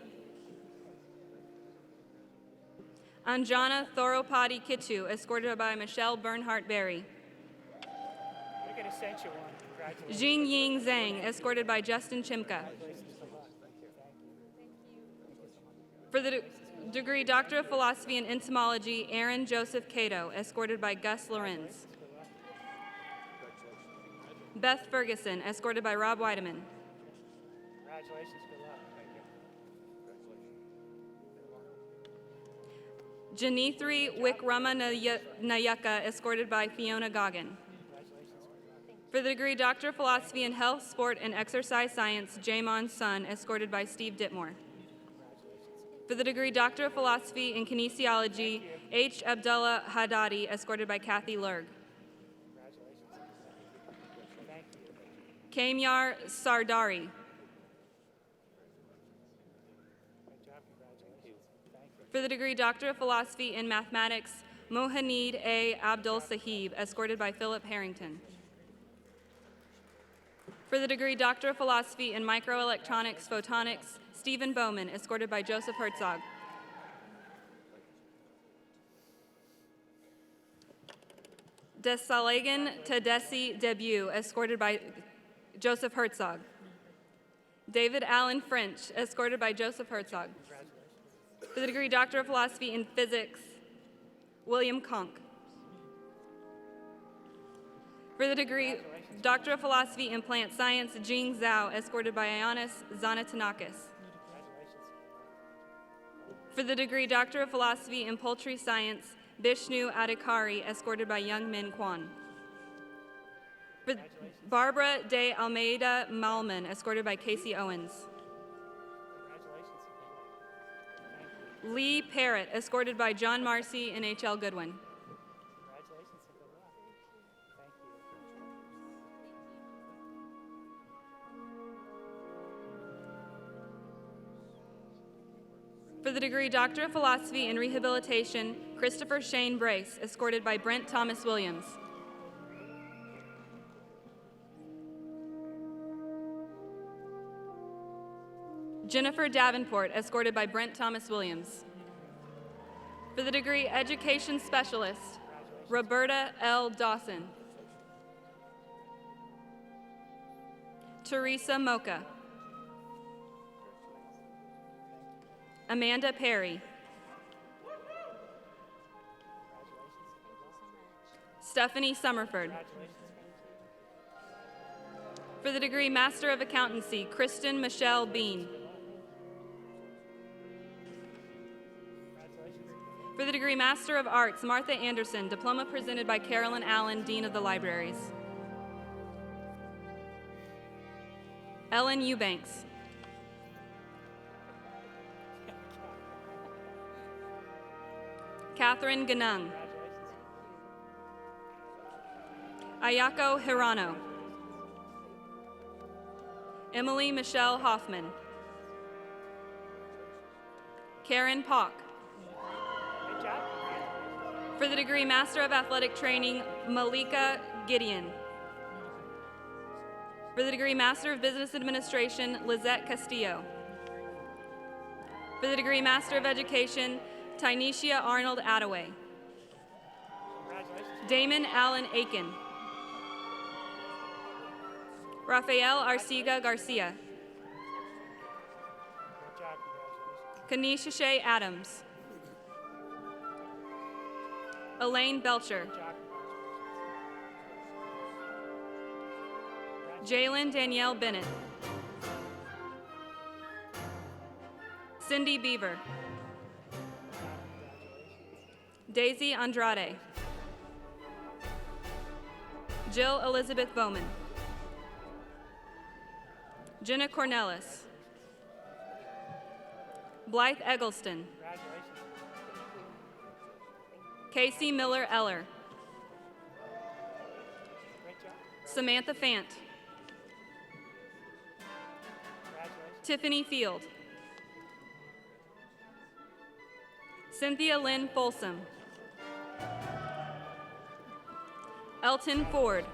Anjana Thoropadi Kittu, escorted by Michelle Bernhardt Berry. We're going to send you one. Congratulations. Jing Ying Zhang, escorted by Justin Chimka. Congratulations, good luck. Thank you. For the degree Doctor of Philosophy in Entomology, Aaron Joseph Cato, escorted by Gus Lorenz. Beth Ferguson, escorted by Rob Weideman. Congratulations, good luck. Thank you. Janithri Wikrama Nayaka, escorted by Fiona Goggin. For the degree Doctor of Philosophy in Health, Sport, and Exercise Science, Jamon Sun, escorted by Steve Ditmore. For the degree Doctor of Philosophy in Kinesiology, H. Abdullah Haddadi, escorted by Kathy Lurg. Kamyar Sardari. For the degree Doctor of Philosophy in Mathematics, Mohanid A. Abdul Sahib, escorted by Philip Harrington. For the degree Doctor of Philosophy in Microelectronics Photonics, Stephen Bowman, escorted by Joseph Herzog. Desalagan Tedesi Debut, escorted by Joseph Herzog. David Allen French, escorted by Joseph Herzog. For the degree Doctor of Philosophy in Physics, William Conk. For the degree Doctor of Philosophy in Plant Science, Jing Zhao, escorted by Ioannis Zanatanakis. For the degree Doctor of Philosophy in Poultry Science, Bishnu Adhikari, escorted by Young Min Kwan. For Barbara de Almeida Malman, escorted by Casey Owens. Lee Parrott, escorted by John Marcy and H.L. Goodwin. For the degree Doctor of Philosophy in Rehabilitation, Christopher Shane Brace, escorted by Brent Thomas Williams. Jennifer Davenport, escorted by Brent Thomas Williams. For the degree Education Specialist, Roberta L. Dawson. Teresa Mocha. Amanda Perry. Stephanie Summerford. For the degree Master of Accountancy, Kristen Michelle Bean. For the degree Master of Arts, Martha Anderson, diploma presented by Carolyn Allen, Dean of the Libraries. Ellen Eubanks. Catherine Ganung. Ayako Hirano. Emily Michelle Hoffman. Karen Pock. For the degree Master of Athletic Training, Malika Gideon. For the degree Master of Business Administration, Lizette Castillo. For the degree Master of Education, Tynesia Arnold Attaway. Damon Allen Aiken. Rafael Arcega Garcia. Kanisha Shea Adams. Elaine Belcher. Jalen Danielle Bennett. Cindy Beaver. Daisy Andrade. Jill Elizabeth Bowman. Jenna Cornelis. Blythe Eggleston. Casey Miller Eller. Samantha Fant. Tiffany Field. Cynthia Lynn Folsom. Elton Ford.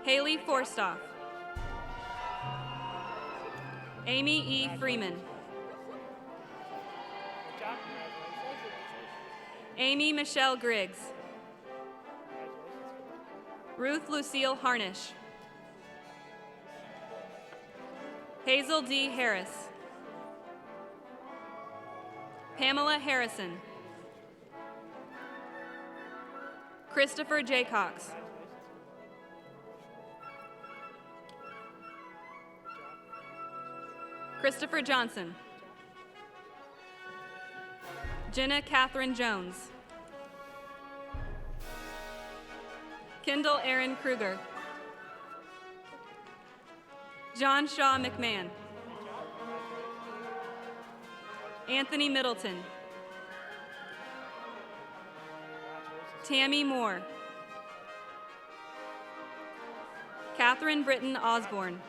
Haley Forstoff. Amy E. Freeman. Amy Michelle Griggs. Ruth Lucille Harnish. Hazel D. Harris. Pamela Harrison. Christopher J. Cox. Christopher Johnson. Jenna Catherine Jones. Kendall Aaron Kruger. John Shaw McMahon. Anthony Middleton. Tammy Moore. Catherine Britton Osborne.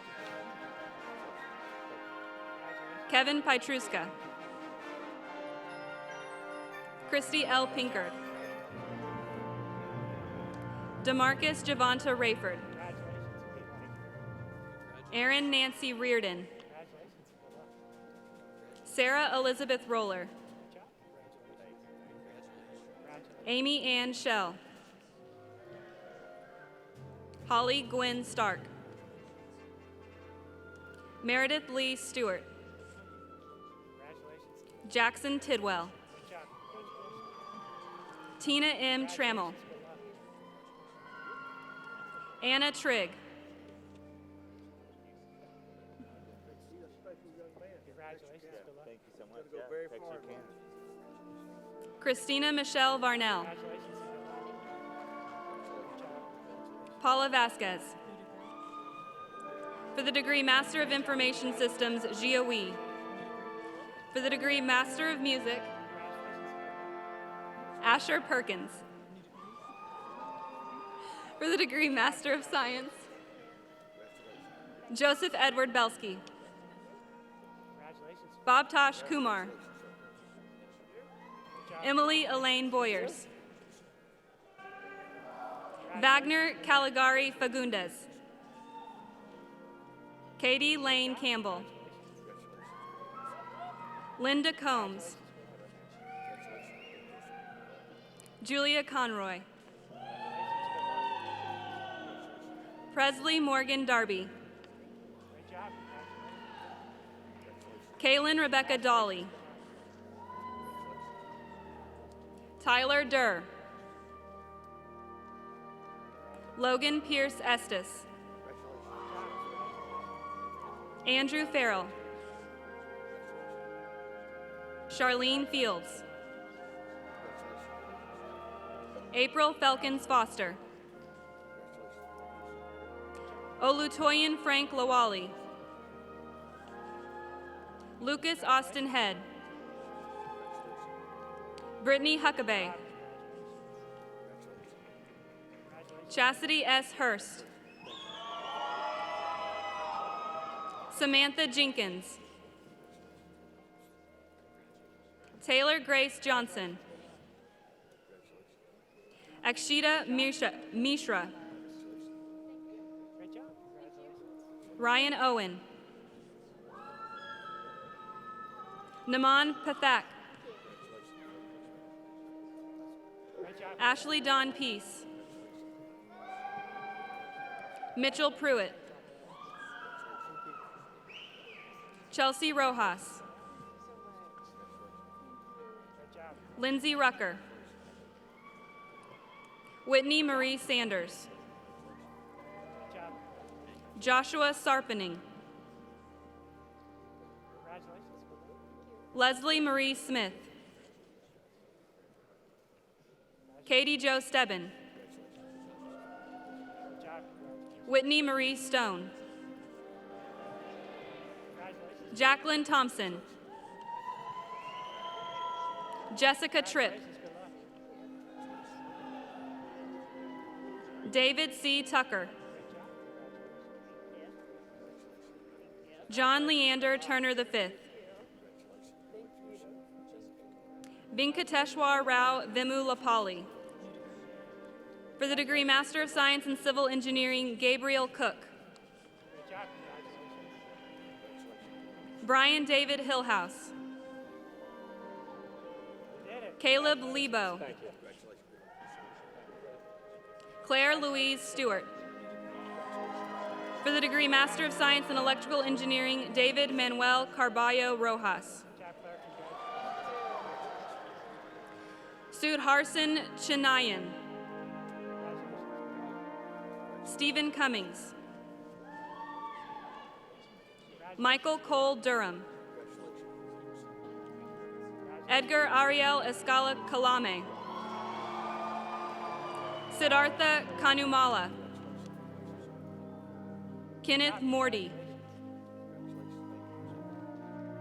Kevin Pietruska. Christy L. Pinkard. DeMarcus Javonta Rayford. Erin Nancy Reardon. Sarah Elizabeth Roller. Amy Ann Shell. Holly Gwen Stark. Meredith Lee Stewart. Jackson Tidwell. Tina M. Trammell. Anna Trigg. Thank you so much. Go very far. Christina Michelle Varnell. Paula Vasquez. For the degree Master of Information Systems, Jia Wee. For the degree Master of Music, Asher Perkins. For the degree Master of Science, Joseph Edward Belsky. Bob Tosh Kumar. Emily Elaine Boyers. Wagner Caligari Fagundes. Katie Lane Campbell. Linda Combs. Julia Conroy. Presley Morgan Darby. Kaylin Rebecca Dolly. Tyler Durr. Logan Pierce Estes. Andrew Farrell. Charlene Fields. April Felkins Foster. Olutoyin Frank Lawali. Lucas Austin Head. Brittany Huckabee. Chastity S. Hurst. Samantha Jenkins. Taylor Grace Johnson. Akshita Mishra. Ryan Owen. Naman Pathak. Ashley Dawn Peace. Mitchell Pruitt. Chelsea Rojas. Lindsay Rucker. Whitney Marie Sanders. Joshua Sarpening. Leslie Marie Smith. Katie Jo Stebbin. Whitney Marie Stone. Jacqueline Thompson. Jessica Tripp. David C. Tucker. John Leander Turner V. Venkateshwar Rao Vimulapalli. For the degree Master of Science in Civil Engineering, Gabriel Cook. Brian David Hillhouse. Caleb Lebo. Claire Louise Stewart. For the degree Master of Science in Electrical Engineering, David Manuel Carballo Rojas. Sudharsan Chinayan. Stephen Cummings. Michael Cole Durham. Edgar Ariel Escala Kalame. Siddhartha Kanumala. Kenneth Morty.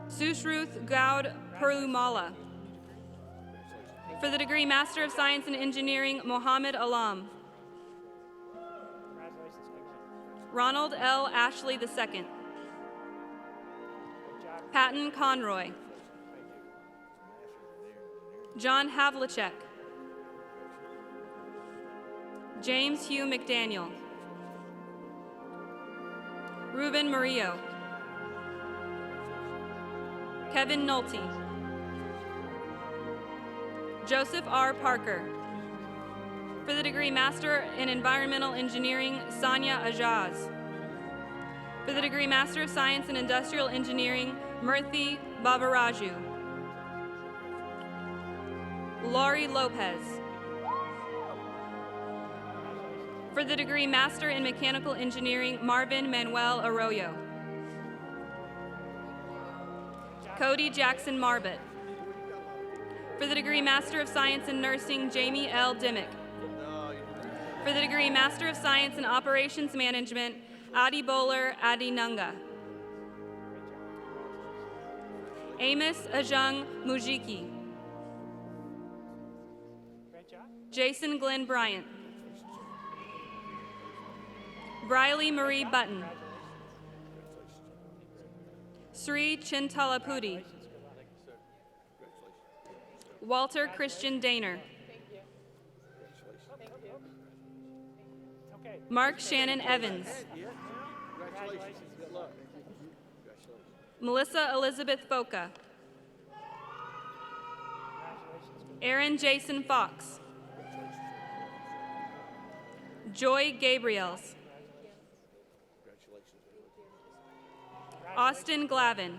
Sushruth Gaud Perlumala. For the degree Master of Science in Engineering, Mohammed Alam. Ronald L. Ashley II. Patton Conroy. John Havlicek. James Hugh McDaniel. Ruben Murillo. Kevin Nolte. Joseph R. Parker. For the degree Master in Environmental Engineering, Sanya Ajaz. For the degree Master of Science in Industrial Engineering, Murthy Bavaraju. Laurie Lopez. For the degree Master in Mechanical Engineering, Marvin Manuel Arroyo. Cody Jackson Marbett. For the degree Master of Science in Nursing, Jamie L. Dimmick. For the degree Master of Science in Operations Management, Adi Bowler Adinunga. Amos Ajung Mujiki. Jason Glenn Bryant. Briley Marie Button. Sri Chintalapudi. Walter Christian Daner. Mark Shannon Evans. Melissa Elizabeth Foca. Aaron Jason Fox. Joy Gabriels. Austin Glavin.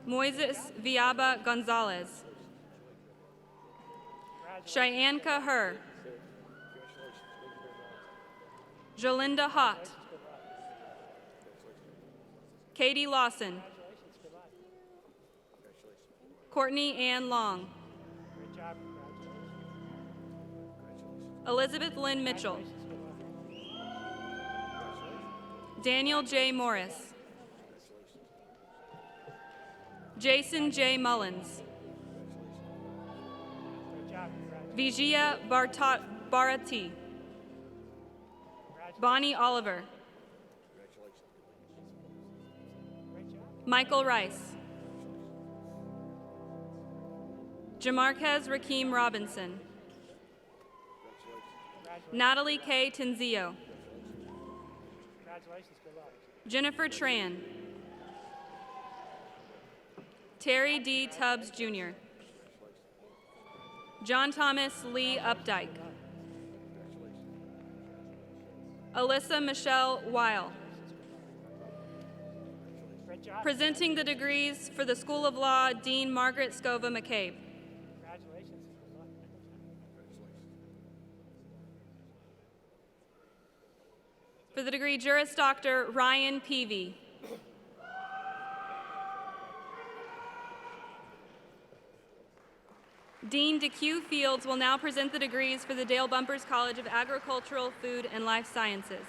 Moises Viaba Gonzalez. Cheyenne Caher. Jolinda Hott. Katie Lawson. Courtney Ann Long. Elizabeth Lynn Mitchell. Daniel J. Morris. Jason J. Mullins. Vijaya Bharati. Bonnie Oliver. Michael Rice. Jamarquez Rakeem Robinson. Natalie K. Tenzio. Jennifer Tran. Terry D. Tubbs, Jr. John Thomas Lee Updike. Alyssa Michelle Weil. Presenting the degrees for the School of Law, Dean Margaret Scova McCabe. For the degree Juris Doctor, Ryan Peavy. Dean DeQ Fields will now present the degrees for the Dale Bumpers College of Agricultural, Food, and Life Sciences.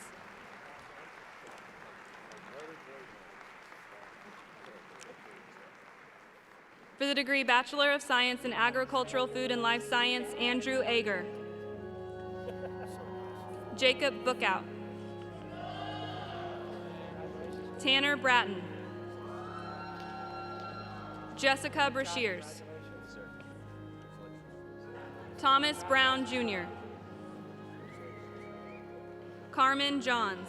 For the degree Bachelor of Science in Agricultural, Food, and Life Science, Andrew Ager. Jacob Bookout. Tanner Bratton. Jessica Brashears. Thomas Brown, Jr. Carmen Johns.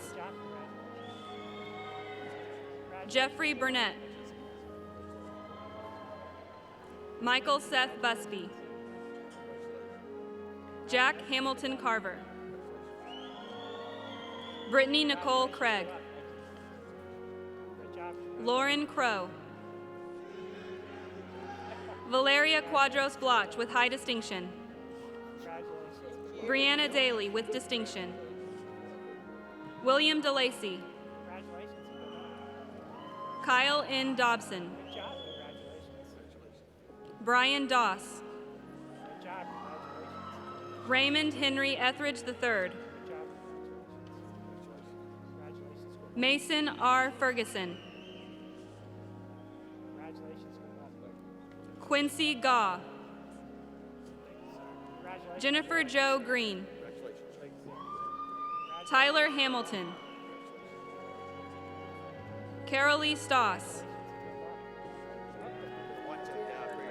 Jeffrey Burnett. Michael Seth Busby. Jack Hamilton Carver. Brittany Nicole Craig. Lauren Crow. Valeria Quadros Bloch with high distinction. Brianna Daly with distinction. William DeLacy. Kyle N. Dobson. Brian Doss. Raymond Henry Etheridge III. Mason R. Ferguson. Quincy Gaw. Jennifer Jo Green. Tyler Hamilton. Carolee Stoss.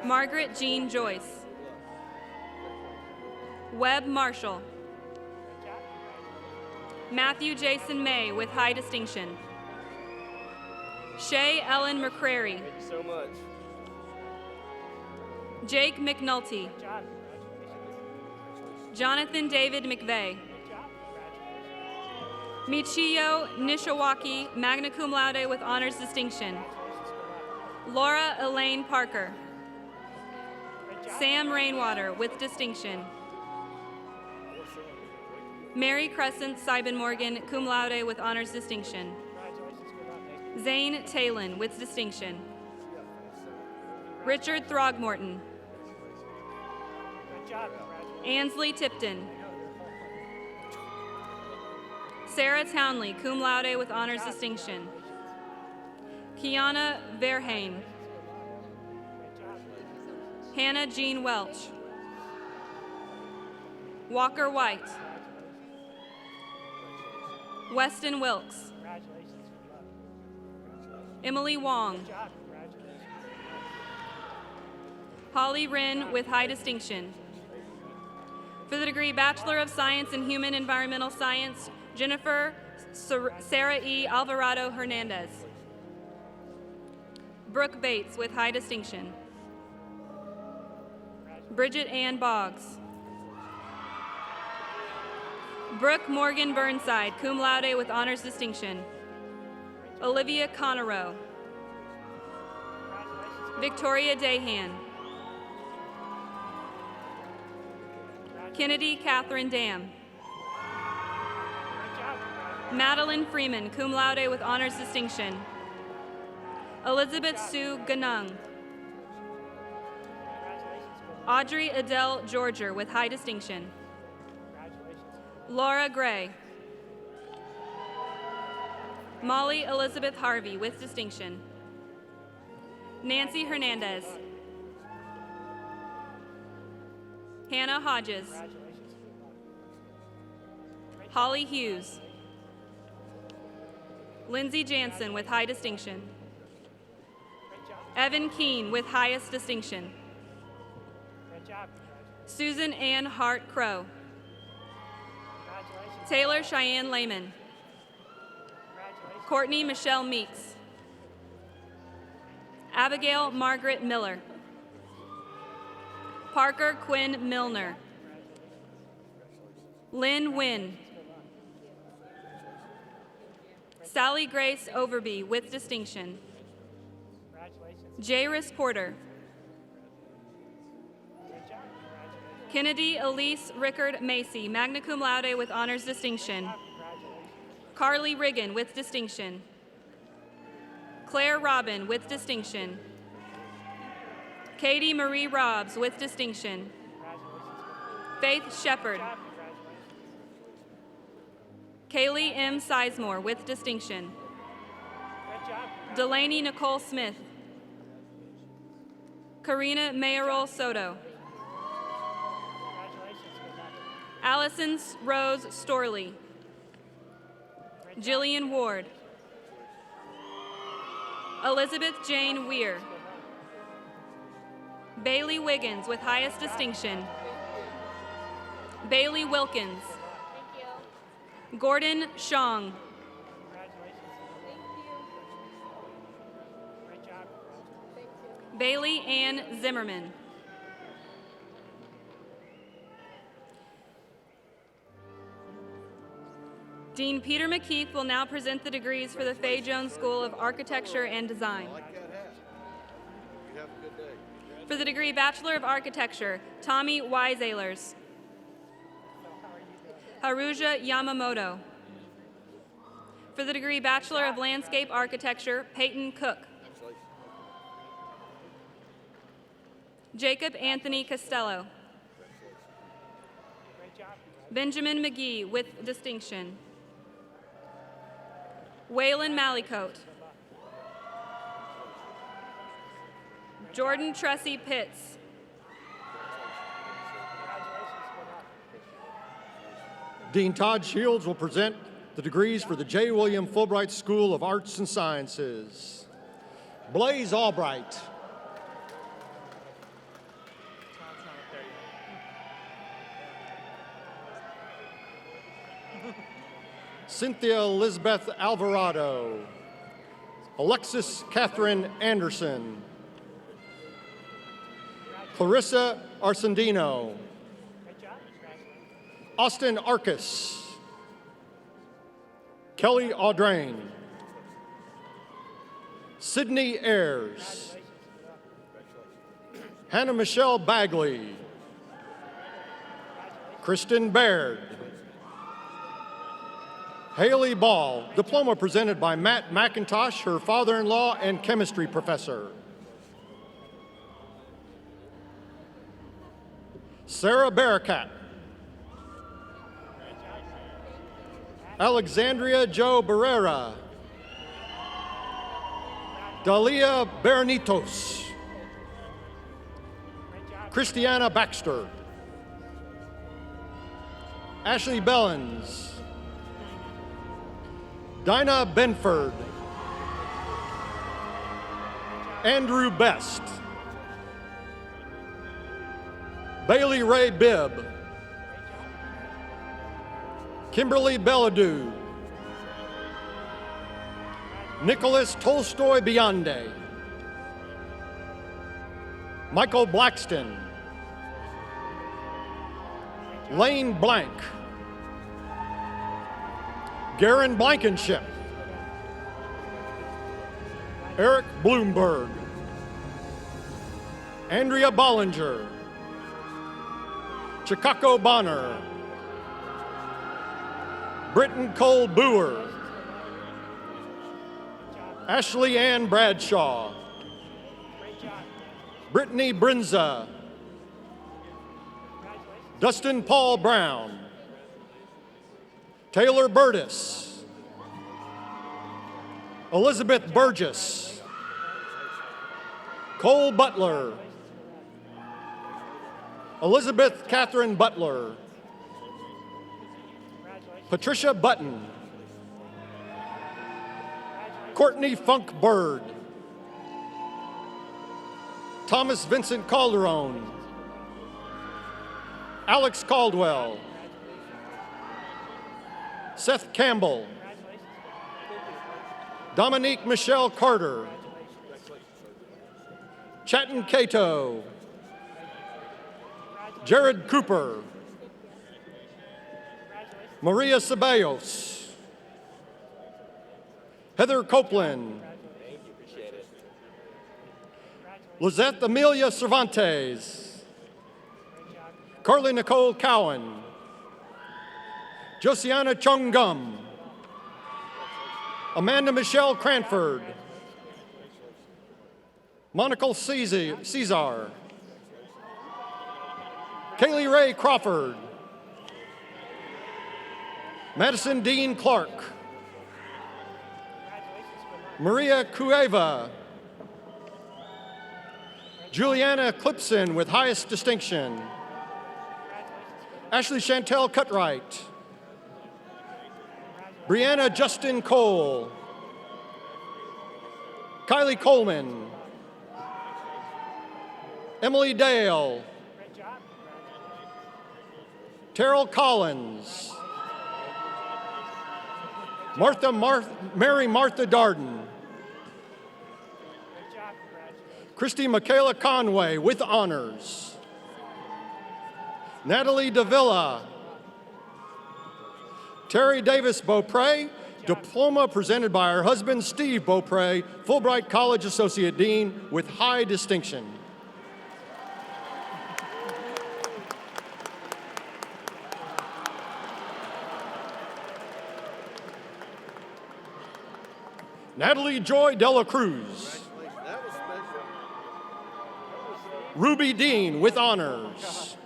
Margaret Jean Joyce. Webb Marshall. Matthew Jason May with high distinction. Shay Ellen McCrary. Thank you so much. Jake McNulty. Jonathan David McVeigh. Michio Nishawaki, magna cum laude with honors distinction. Laura Elaine Parker. Sam Rainwater with distinction. Mary Crescent Sibon Morgan, cum laude with honors distinction. Zane Talon with distinction. Richard Throgmorton. Good job. Ansley Tipton. Sarah Townley, cum laude with honors distinction. Kiana Verheyen. Hannah Jean Welch. Walker White. Weston Wilkes. Emily Wong. Holly Wren with high distinction. For the degree Bachelor of Science in Human Environmental Science, Jennifer Sarah E. Alvarado Hernandez. Brooke Bates with high distinction. Bridget Ann Boggs. Brooke Morgan Burnside, cum laude with honors distinction. Olivia Connerow. Victoria Dahan. Kennedy Catherine Dam. Madeline Freeman, cum laude with honors distinction. Elizabeth Sue Ganung. Audrey Adele Georger with high distinction. Laura Gray. Molly Elizabeth Harvey with distinction. Nancy Hernandez. Hannah Hodges. Holly Hughes. Lindsay Jansen with high distinction. Evan Keene with highest distinction. Susan Ann Hart Crow. Taylor Cheyenne Lehman. Courtney Michelle Meeks. Abigail Margaret Miller. Parker Quinn Milner. Lynn Wynn. Sally Grace Overby with distinction. Jairus Porter. Kennedy Elise Rickard Macy, magna cum laude with honors distinction. Carly Riggin with distinction. Claire Robin with distinction. Katie Marie Robbs with distinction. Faith Shepard. Kaylee M. Sizemore with distinction. Delaney Nicole Smith. Karina Mayoral Soto. Allison Rose Storley. Jillian Ward. Elizabeth Jane Weir. Bailey Wiggins with highest distinction. Bailey Wilkins. Gordon Shong. Bailey Ann Zimmerman. Dean Peter McKeith will now present the degrees for the Fay Jones School of Architecture and Design. For the degree Bachelor of Architecture, Tommy Weisalers. Haruja Yamamoto. For the degree Bachelor of Landscape Architecture, Peyton Cook. Jacob Anthony Costello. Benjamin McGee with distinction. Waylon Mallycote. Jordan Tressie Pitts. Dean Todd Shields will present the degrees for the J. William Fulbright School of Arts and Sciences. Blaze Albright. Cynthia Elizabeth Alvarado. Alexis Catherine Anderson. Clarissa Arcendino. Austin Arcus. Kelly Audrain. Sydney Ayers. Hannah Michelle Bagley. Kristen Baird. Haley Ball, diploma presented by Matt McIntosh, her father-in-law and chemistry professor. Sarah Barakat. Alexandria Jo Barrera. Dalia Bernitos. Christiana Baxter. Ashley Bellens. Dinah Benford. Andrew Best. Bailey Ray Bibb. Kimberly Belladou. Nicholas Tolstoy Bionde. Michael Blackston. Lane Blank. Garen Blankenship. Eric Bloomberg. Andrea Bollinger. Chicago Bonner. Britton Cole Boer. Ashley Ann Bradshaw. Brittany Brinza. Dustin Paul Brown. Taylor Burtis. Elizabeth Burgess. Cole Butler. Elizabeth Catherine Butler. Patricia Button. Courtney Funk Bird. Thomas Vincent Calderon. Alex Caldwell. Seth Campbell. Dominique Michelle Carter. Chatton Cato. Jared Cooper. Maria Ceballos. Heather Copeland. Lizette Amelia Cervantes. Carly Nicole Cowan. Josiana Chung Gum. Amanda Michelle Cranford. Monica Caesar. Kaylee Ray Crawford. Madison Dean Clark. Maria Cueva. Juliana Clipson with highest distinction. Ashley Chantel Cutright. Brianna Justin Cole. Kylie Coleman. Emily Dale. Terrell Collins. Mary Martha Darden. Christy Michaela Conway with honors. Natalie Davila. Terry Davis Beaupre, diploma presented by her husband Steve Beaupre, Fulbright College Associate Dean with high distinction. Natalie Joy Dela Cruz. Ruby Dean with honors.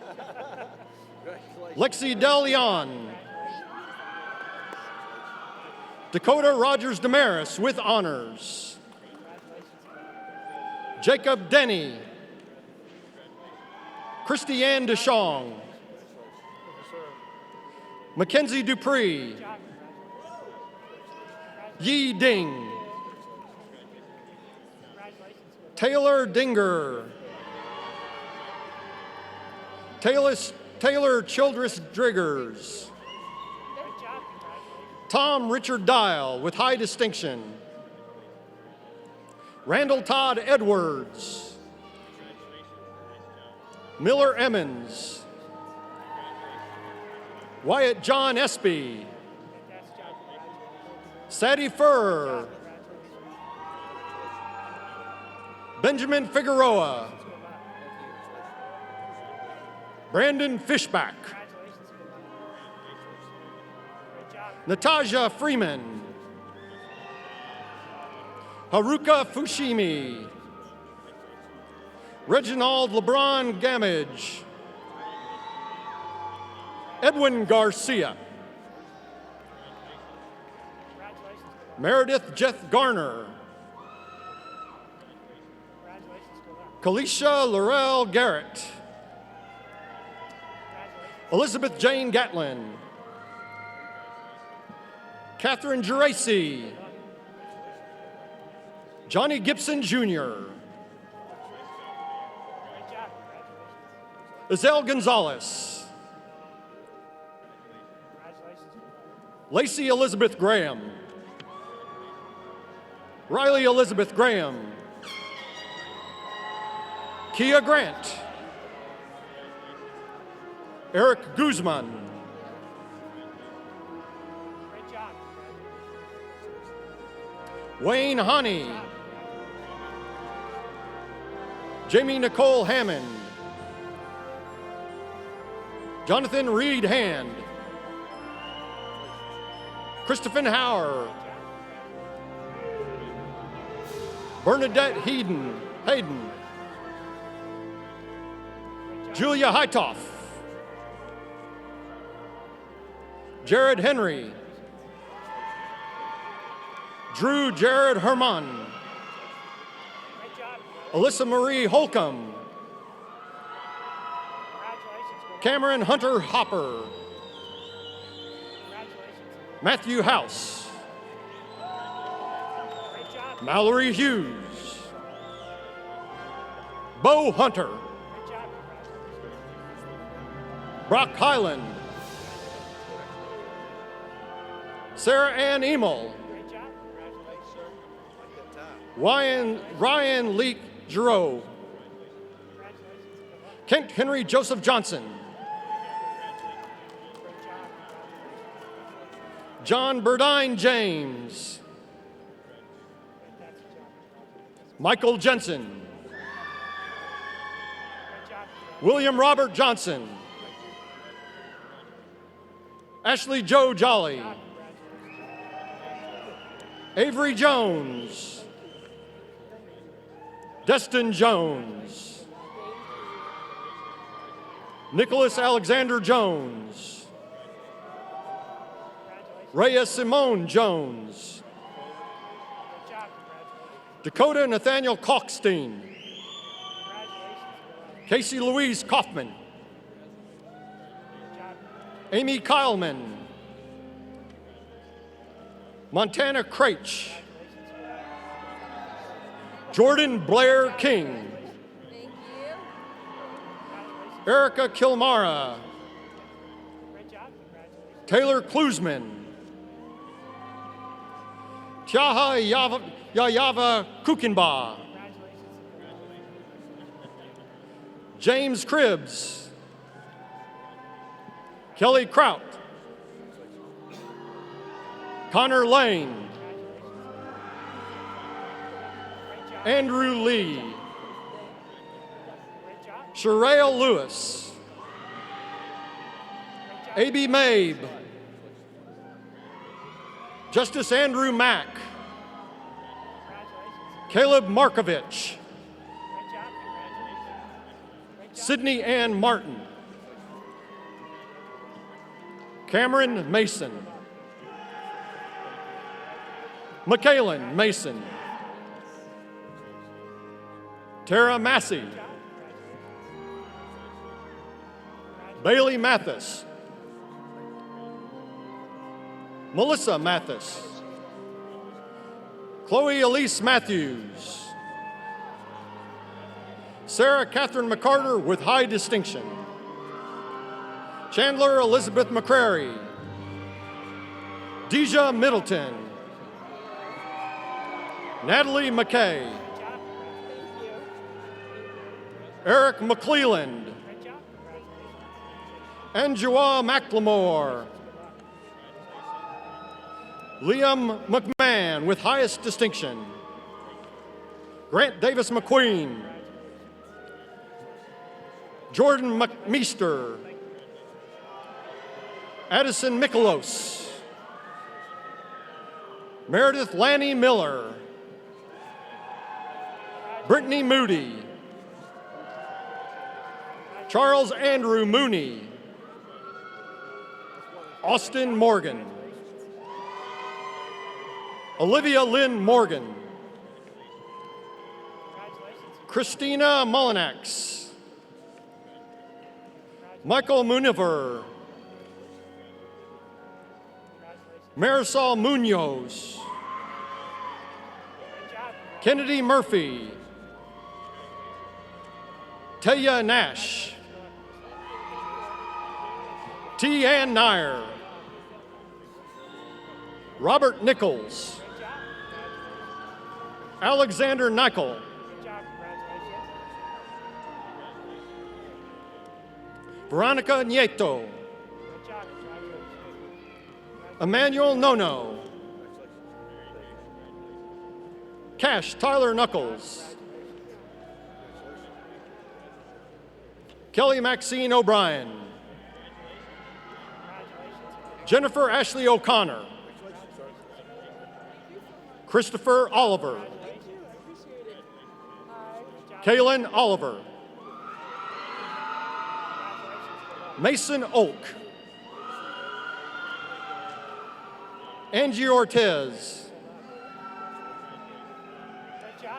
Lexi DeLeon. Dakota Rogers Damaris with honors. Jacob Denny. Christy Ann DeShong. Mackenzie Dupree. Yi Ding. Taylor Dinger. Taylor Childress Driggers. Tom Richard Dial with high distinction. Randall Todd Edwards. Miller Emmons. Wyatt John Espy. Sadie Furr. Benjamin Figueroa. Brandon Fishback. Natasha Freeman. Haruka Fushimi. Reginald LeBron Gamage. Edwin Garcia. Meredith Jeff Garner. Kalisha Laurel Garrett. Elizabeth Jane Gatlin. Catherine Geraci. Johnny Gibson Jr. Azelle Gonzalez. Lacey Elizabeth Graham. Riley Elizabeth Graham. Kia Grant. Eric Guzman. Wayne Honey. Jamie Nicole Hammond. Jonathan Reed Hand. Christopher Hauer. Bernadette Hayden. Julia Hightoff. Jared Henry. Drew Jared Herman. Alyssa Marie Holcomb. Cameron Hunter Hopper. Matthew House. Mallory Hughes. Bo Hunter. Brock Highland. Sarah Ann Emel. Ryan Leek Giroux. Kent Henry Joseph Johnson. John Burdine James. Michael Jensen. William Robert Johnson. Ashley Joe Jolly. Avery Jones. Destin Jones. Nicholas Alexander Jones. Rhea Simone Jones. Dakota Nathaniel Kalkstein. Casey Louise Kaufman. Amy Kyleman. Montana Craich. Jordan Blair King. Erica Kilmara. Taylor Klusman. Tiaha Yayava Kukinba. James Cribbs. Kelly Kraut. Connor Lane. Andrew Lee. Sherelle Lewis. A.B. Mabe. Justice Andrew Mack. Caleb Markovich. Sydney Ann Martin. Cameron Mason. McKaylin Mason. Tara Massey. Bailey Mathis. Melissa Mathis. Chloe Elise Matthews. Sarah Catherine McCarter with high distinction. Chandler Elizabeth McCrary. Deja Middleton. Natalie McKay. Eric McClelland. Angela McLemore. Liam McMahon with highest distinction. Grant Davis McQueen. Jordan McMeester. Addison Mikolos. Meredith Lanny Miller. Brittany Moody. Charles Andrew Mooney. Austin Morgan. Olivia Lynn Morgan. Christina Mullinax. Michael Muniver. Marisol Munoz. Kennedy Murphy. Taya Nash. T. Ann Nair. Robert Nichols. Alexander Nichol. Veronica Nieto. Emmanuel Nono. Cash Tyler Knuckles. Kelly Maxine O'Brien. Jennifer Ashley O'Connor. Christopher Oliver. Kaylin Oliver. Mason Oak. Angie Ortez.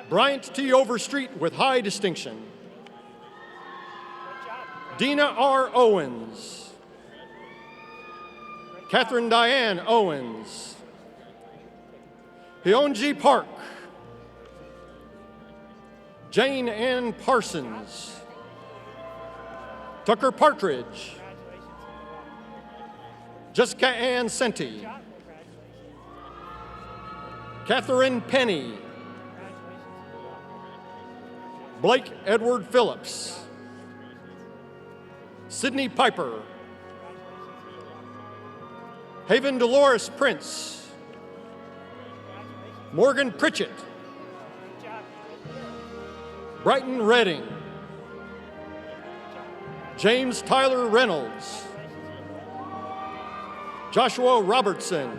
Bryant T. Overstreet with high distinction. Dina R. Owens. Catherine Diane Owens. Hyunji Park. Jane Ann Parsons. Tucker Partridge. Jessica Ann Senti. Catherine Penny. Blake Edward Phillips. Sydney Piper. Haven Dolores Prince. Morgan Pritchett. Brighton Redding. James Tyler Reynolds. Joshua Robertson.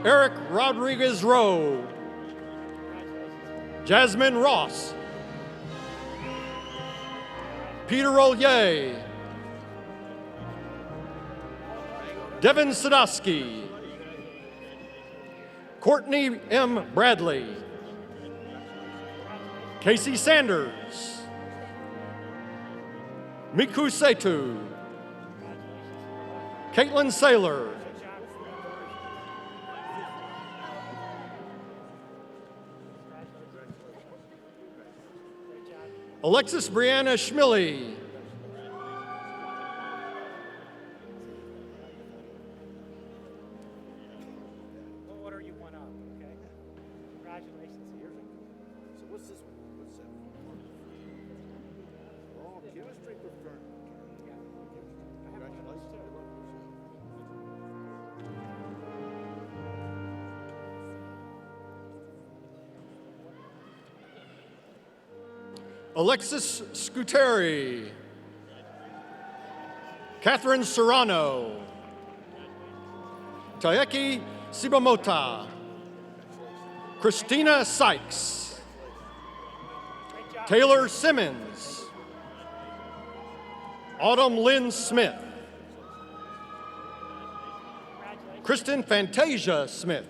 Eric Rodriguez Rowe. Jasmine Ross. Peter Ollier. Devin Sadowski. Courtney M. Bradley. Casey Sanders. Miku Setu. Caitlin Saylor. Alexis Brianna Schmilly. What order you want up, okay? Congratulations. So what's this one? What's that? Oh, chemistry preferred. Congratulations. Alexis Scuteri. Catherine Serrano. Taeki Sibamota. Christina Sykes. Taylor Simmons. Autumn Lynn Smith. Kristen Fantasia Smith.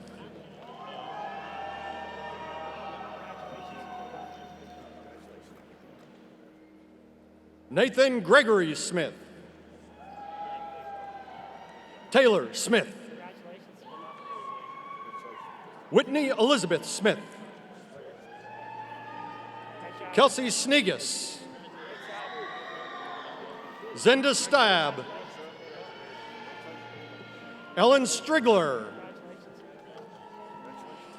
Nathan Gregory Smith. Taylor Smith. Whitney Elizabeth Smith. Kelsey Snegus. Zenda Stab. Ellen Strigler.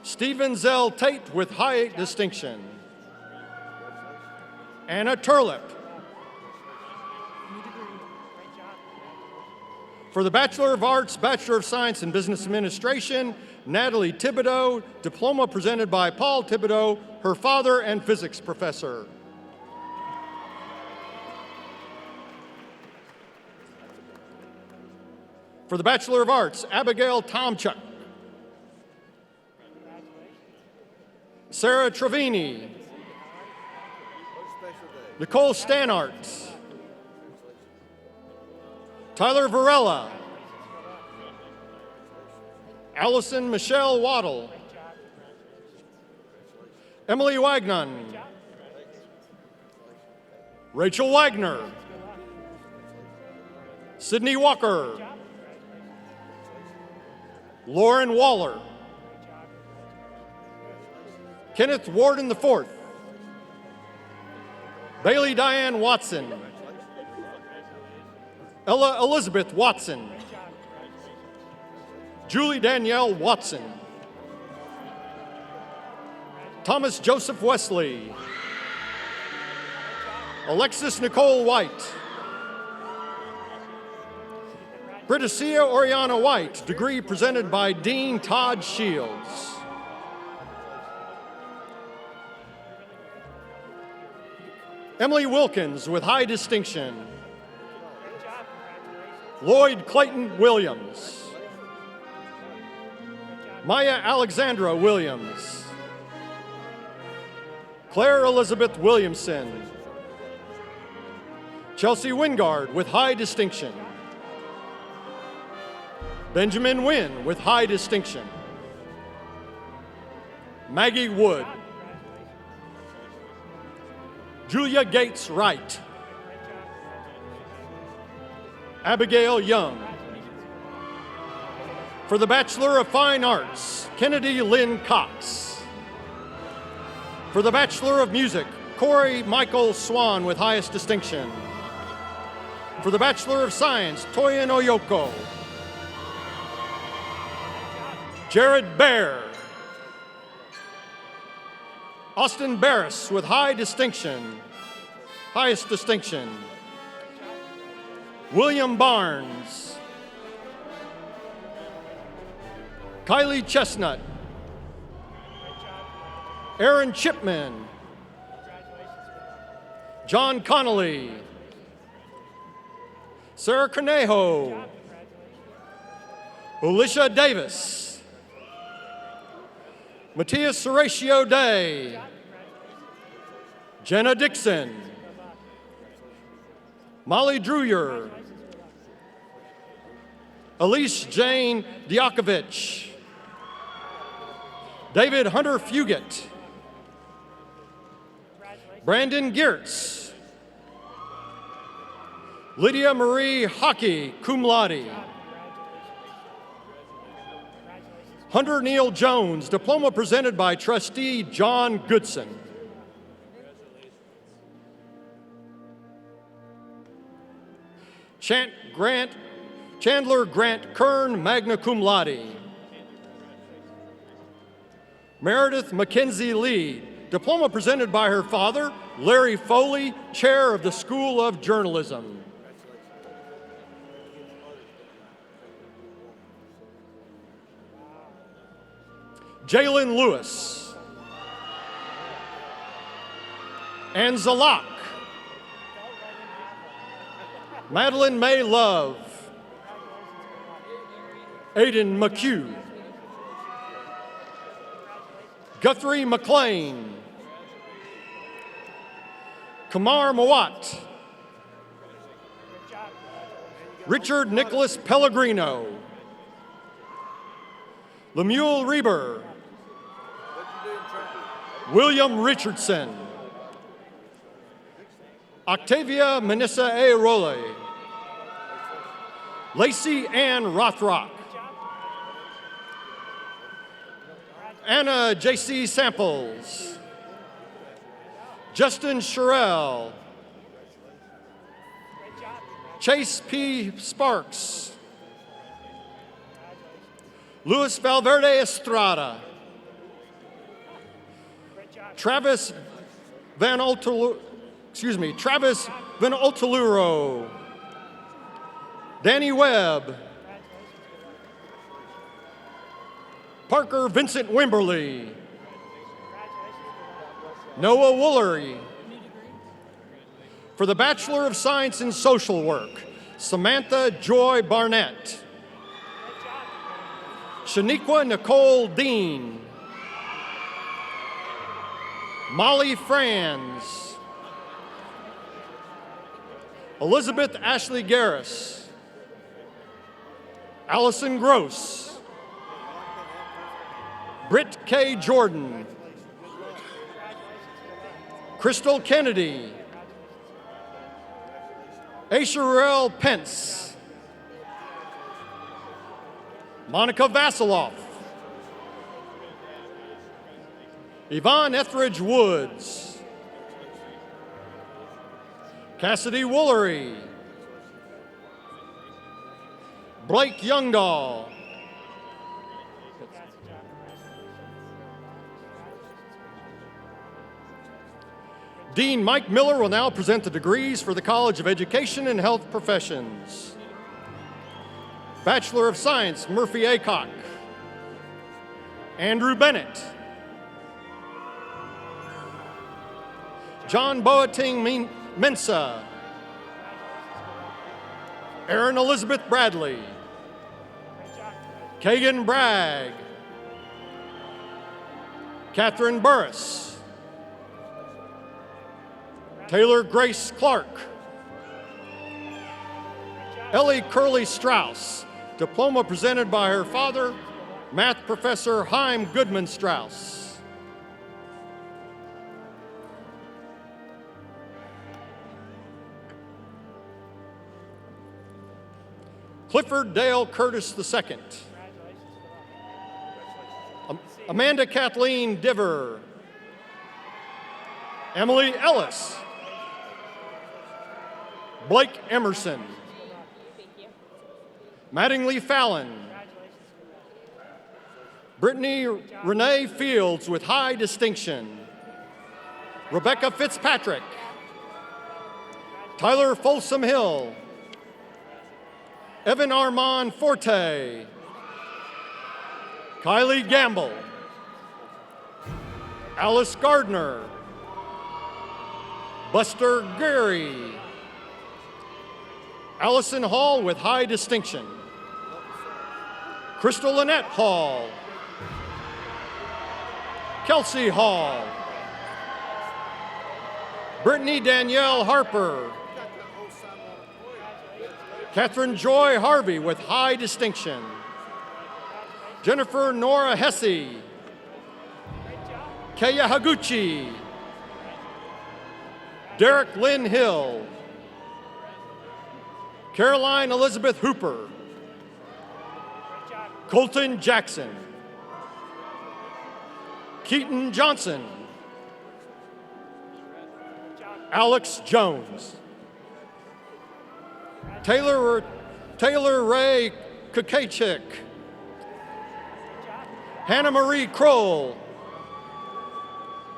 Stephen Zell Tate with high distinction. Anna Turlip. For the Bachelor of Arts, Bachelor of Science in Business Administration, Natalie Thibodeau, diploma presented by Paul Thibodeau, her father and physics professor. For the Bachelor of Arts, Abigail Tomchuk. Sarah Trevini. Nicole Stanart. Tyler Varela. Allison Michelle Waddle. Emily Wagnon. Rachel Wagner. Sydney Walker. Lauren Waller. Kenneth Warden IV. Bailey Diane Watson. Ella Elizabeth Watson. Julie Danielle Watson. Thomas Joseph Wesley. Alexis Nicole White. Brittacia Oriana White, degree presented by Dean Todd Shields. Emily Wilkins with high distinction. Lloyd Clayton Williams. Maya Alexandra Williams. Claire Elizabeth Williamson. Chelsea Wingard with high distinction. Benjamin Wynn with high distinction. Maggie Wood. Julia Gates Wright. Abigail Young. For the Bachelor of Fine Arts, Kennedy Lynn Cox. For the Bachelor of Music, Corey Michael Swan with highest distinction. For the Bachelor of Science, Toyin Oyoko. Jared Baer. Austin Barris with high distinction, highest distinction. William Barnes. Kylie Chestnut. Aaron Chipman. John Connolly. Sarah Cornejo. Alicia Davis. Matthias Horatio Day. Jenna Dixon. Molly Dreyer. Elise Jane Diakovich. David Hunter Fugit. Brandon Geertz. Lydia Marie Hockey, cum laude. Hunter Neal Jones, diploma presented by Trustee John Goodson. Chandler Grant Kern, magna cum laude. Meredith Mackenzie Lee, diploma presented by her father, Larry Foley, chair of the School of Journalism. Jalen Lewis. Ann Zalak. Madeline May Love. Aiden McHugh. Guthrie McLean. Kamar Mawat. Richard Nicholas Pellegrino. Lemuel Reber. William Richardson. Octavia Manissa A. Role. Lacey Ann Rothrock. Anna J.C. Samples. Justin Sherrill. Chase P. Sparks. Luis Valverde Estrada. Travis Van Oltaluro. Danny Webb. Parker Vincent Wimberly. Noah Woolery. For the Bachelor of Science in Social Work, Samantha Joy Barnett. Shaniqua Nicole Dean. Molly Franz. Elizabeth Ashley Garris. Allison Gross, Britt K. Jordan, Crystal Kennedy, Asherelle Pence, Monica Vasiloff, Yvonne Etheridge Woods, Cassidy Woolery, Blake Youngdahl, Dean Mike Miller will now present the degrees for the College of Education and Health Professions. Bachelor of Science, Murphy Aycock. Andrew Bennett. John Boating Mensa. Erin Elizabeth Bradley. Kagan Bragg. Catherine Burris. Taylor Grace Clark. Ellie Curley Strauss, diploma presented by her father, math professor Chaim Goodman Strauss. Clifford Dale Curtis II. Amanda Kathleen Diver. Emily Ellis. Blake Emerson. Mattingly Fallon. Brittany Renee Fields with high distinction. Rebecca Fitzpatrick. Tyler Folsom Hill. Evan Armand Forte. Kylie Gamble. Alice Gardner. Buster Gary. Allison Hall with high distinction. Crystal Lynette Hall. Kelsey Hall. Brittany Danielle Harper. Catherine Joy Harvey with high distinction. Jennifer Nora Hesse. Kaya Haguchi. Derek Lynn Hill. Caroline Elizabeth Hooper. Colton Jackson. Keaton Johnson. Alex Jones. Taylor Ray Kukachik. Hannah Marie Kroll.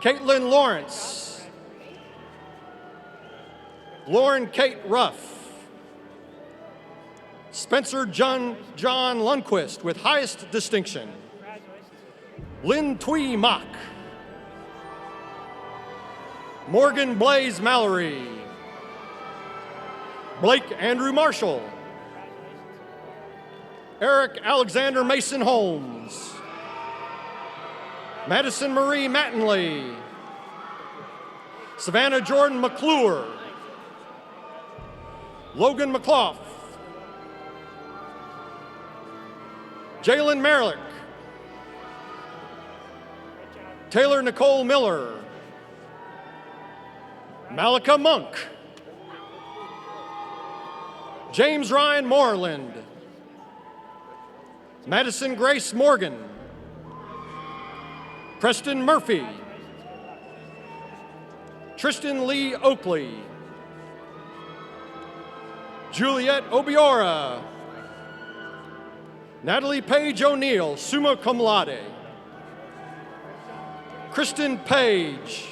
Caitlin Lawrence. Lauren Kate Ruff. Spencer John Lundquist with highest distinction. Lynn Twee Mock. Morgan Blaze Mallory. Blake Andrew Marshall. Eric Alexander Mason Holmes. Madison Marie Mattingly. Savannah Jordan McClure. Logan McClough. Jalen Merlick. Taylor Nicole Miller. Malika Monk. James Ryan Moreland. Madison Grace Morgan. Preston Murphy. Tristan Lee Oakley. Juliet Obiora. Natalie Page O'Neill, summa cum laude. Kristen Page.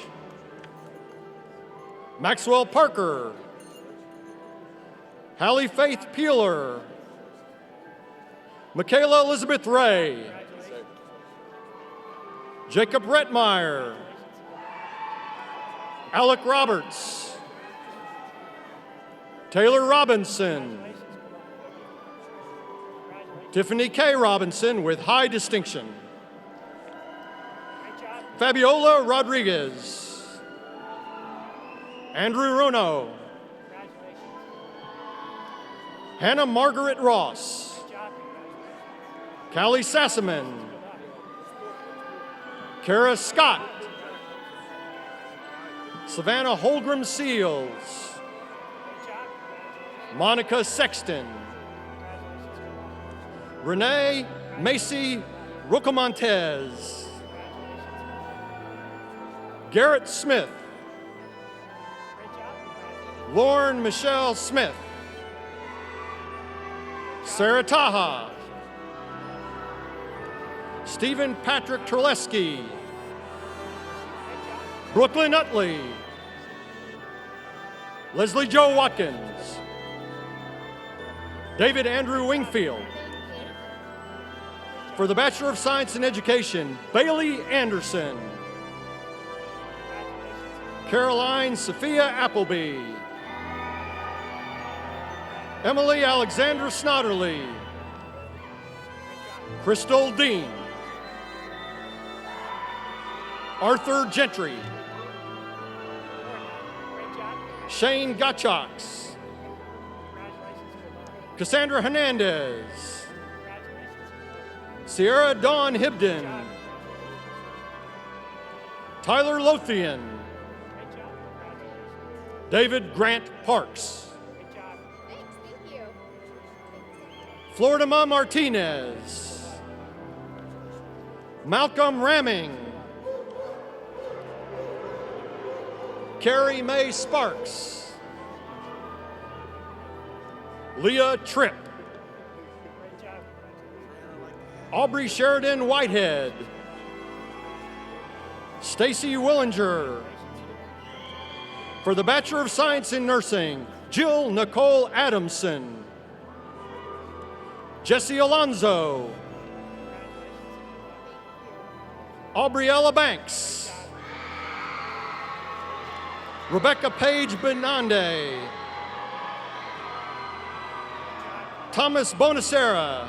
Maxwell Parker. Hallie Faith Peeler. Michaela Elizabeth Ray. Jacob Rettmeyer. Alec Roberts. Taylor Robinson. Tiffany K. Robinson with high distinction. Fabiola Rodriguez. Andrew Runo. Hannah Margaret Ross. Callie Sassaman, Kara Scott, Savannah Holgram Seals, Monica Sexton, Renee Macy Rocamontes, Garrett Smith, Lauren Michelle Smith, Sarah Taha, Stephen Patrick Terleski, Brooklyn Utley, Leslie Joe Watkins, David Andrew Wingfield. For the Bachelor of Science in Education, Bailey Anderson, Caroline Sophia Appleby, Emily Alexandra Snodderly, Crystal Dean, Arthur Gentry, Shane Gottschalks, Cassandra Hernandez, Sierra Dawn Hibden, Tyler Lothian, David Grant Parks, Florida Ma Martinez, Malcolm Ramming, Carrie Mae Sparks, Leah Tripp, Aubrey Sheridan Whitehead, Stacy Willinger. For the Bachelor of Science in Nursing, Jill Nicole Adamson, Jesse Alonzo, Aubriella Banks, Rebecca Page Benande, Thomas Bonacera,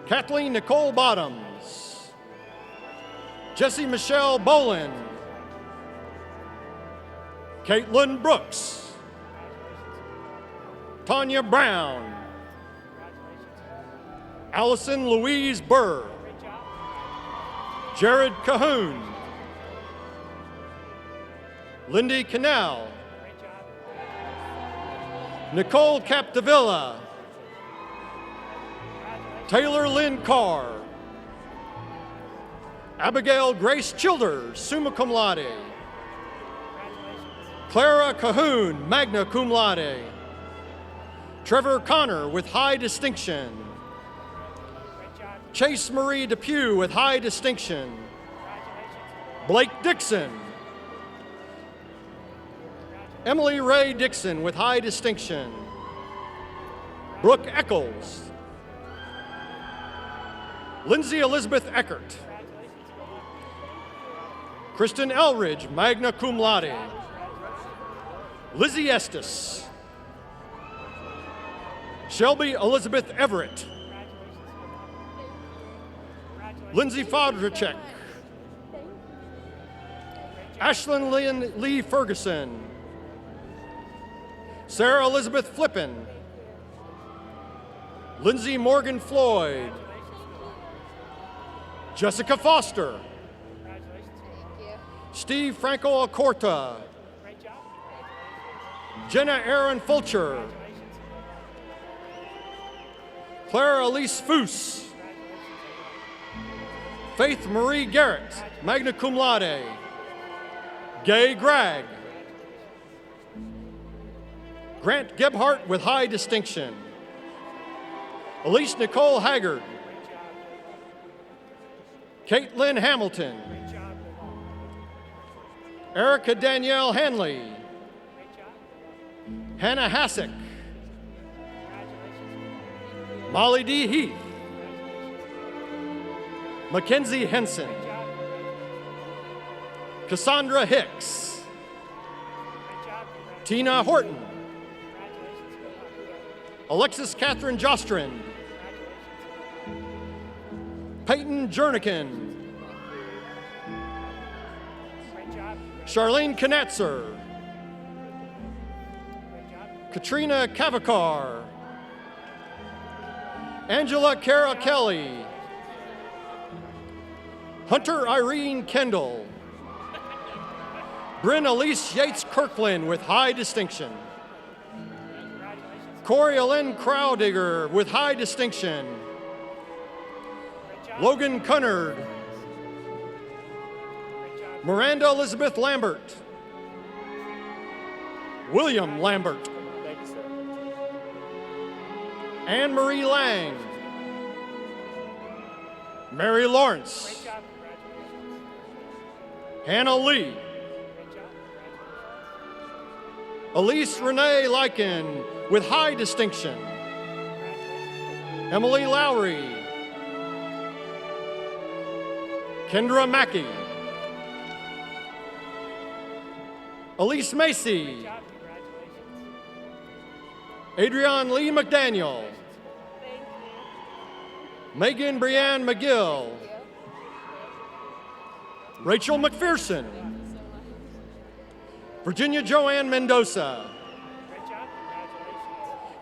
Kathleen Nicole Bottoms, Jessie Michelle Bolin, Caitlin Brooks, Tanya Brown, Allison Louise Burr, Jared Cahoon, Lindy Canal, Nicole Capdevilla, Taylor Lynn Carr, Abigail Grace Childers, summa cum laude, Clara Cahoon, magna cum laude, Trevor Connor with high distinction, Chase Marie Depew with high distinction, Blake Dixon, Emily Ray Dixon with high distinction, Brooke Eccles, Lindsay Elizabeth Eckert, Kristen Elridge, magna cum laude, Lizzie Estes, Shelby Elizabeth Everett, Lindsay Fodricek, Ashlyn Lynn Lee Ferguson, Sarah Elizabeth Flippin, Lindsay Morgan Floyd, Jessica Foster, Steve Franco Alcorta, Jenna Aaron Fulcher, Clara Elise Foose, Faith Marie Garrett, magna cum laude, Gay Gregg, Grant Gebhardt with high distinction, Elise Nicole Haggard, Caitlin Hamilton, Erica Danielle Hanley, Hannah Hassick, Molly D. Heath, Mackenzie Henson, Cassandra Hicks, Tina Horton, Alexis Catherine Jostrand, Peyton Jernigan, Charlene Knatzer, Katrina Kavakar, Angela Cara Kelly. Hunter Irene Kendall. Bryn Elise Yates Kirkland with high distinction. Corey Lynn Crowdigger with high distinction. Logan Cunnard. Miranda Elizabeth Lambert. William Lambert. Anne Marie Lang. Mary Lawrence. Hannah Lee. Elise Renee Lykin with high distinction. Emily Lowry. Kendra Mackey. Elise Macy. Adrienne Lee McDaniel. Megan Brianne McGill. Rachel McPherson. Virginia Joanne Mendoza.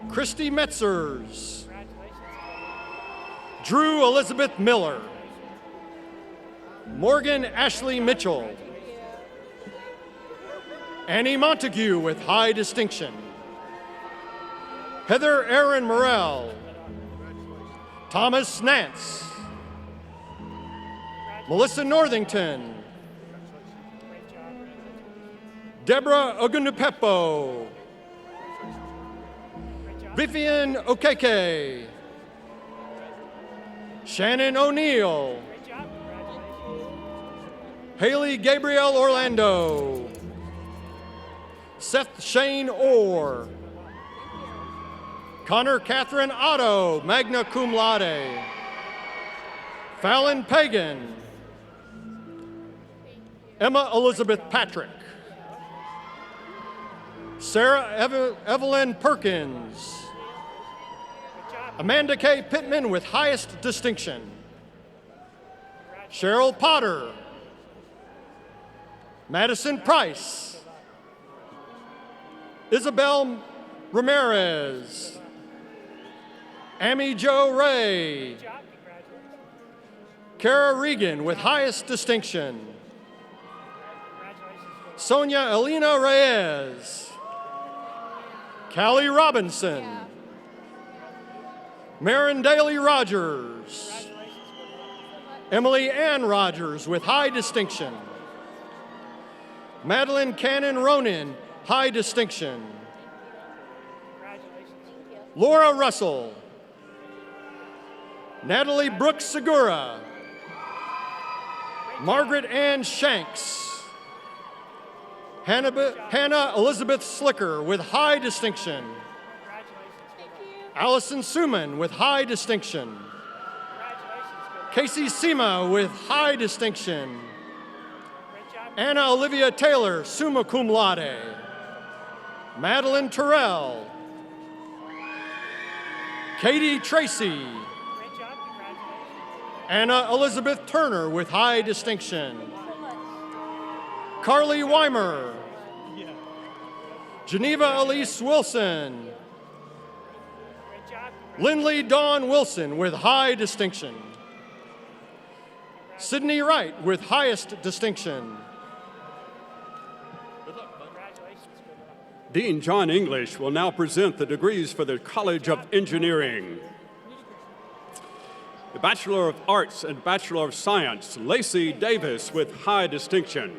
Christy Metzers. Drew Elizabeth Miller. Morgan Ashley Mitchell. Annie Montague with high distinction. Heather Aaron Morrell. Thomas Nance. Melissa Northington. Deborah Ogunupepo. Vivian Okeke. Shannon O'Neill. Haley Gabriel Orlando. Seth Shane Orr. Connor Catherine Otto, magna cum laude. Fallon Pagan. Emma Elizabeth Patrick. Sarah Evelyn Perkins. Amanda K. Pittman with highest distinction. Cheryl Potter. Madison Price. Isabel Ramirez. Amy Jo Ray. Kara Regan with highest distinction. Sonia Elena Reyes. Callie Robinson. Marin Daly Rogers. Emily Ann Rogers with high distinction. Madeline Cannon Ronan, high distinction. Laura Russell. Natalie Brooks Segura. Margaret Ann Shanks. Hannah Elizabeth Slicker with high distinction. Allison Suman with high distinction. Casey Sema with high distinction. Anna Olivia Taylor, summa cum laude. Madeline Terrell. Katie Tracy. Anna Elizabeth Turner with high distinction. Carly Weimer. Geneva Elise Wilson. Lindley Dawn Wilson with high distinction. Sydney Wright with highest distinction. Dean John English will now present the degrees for the College of Engineering. The Bachelor of Arts and Bachelor of Science, Lacey Davis with high distinction.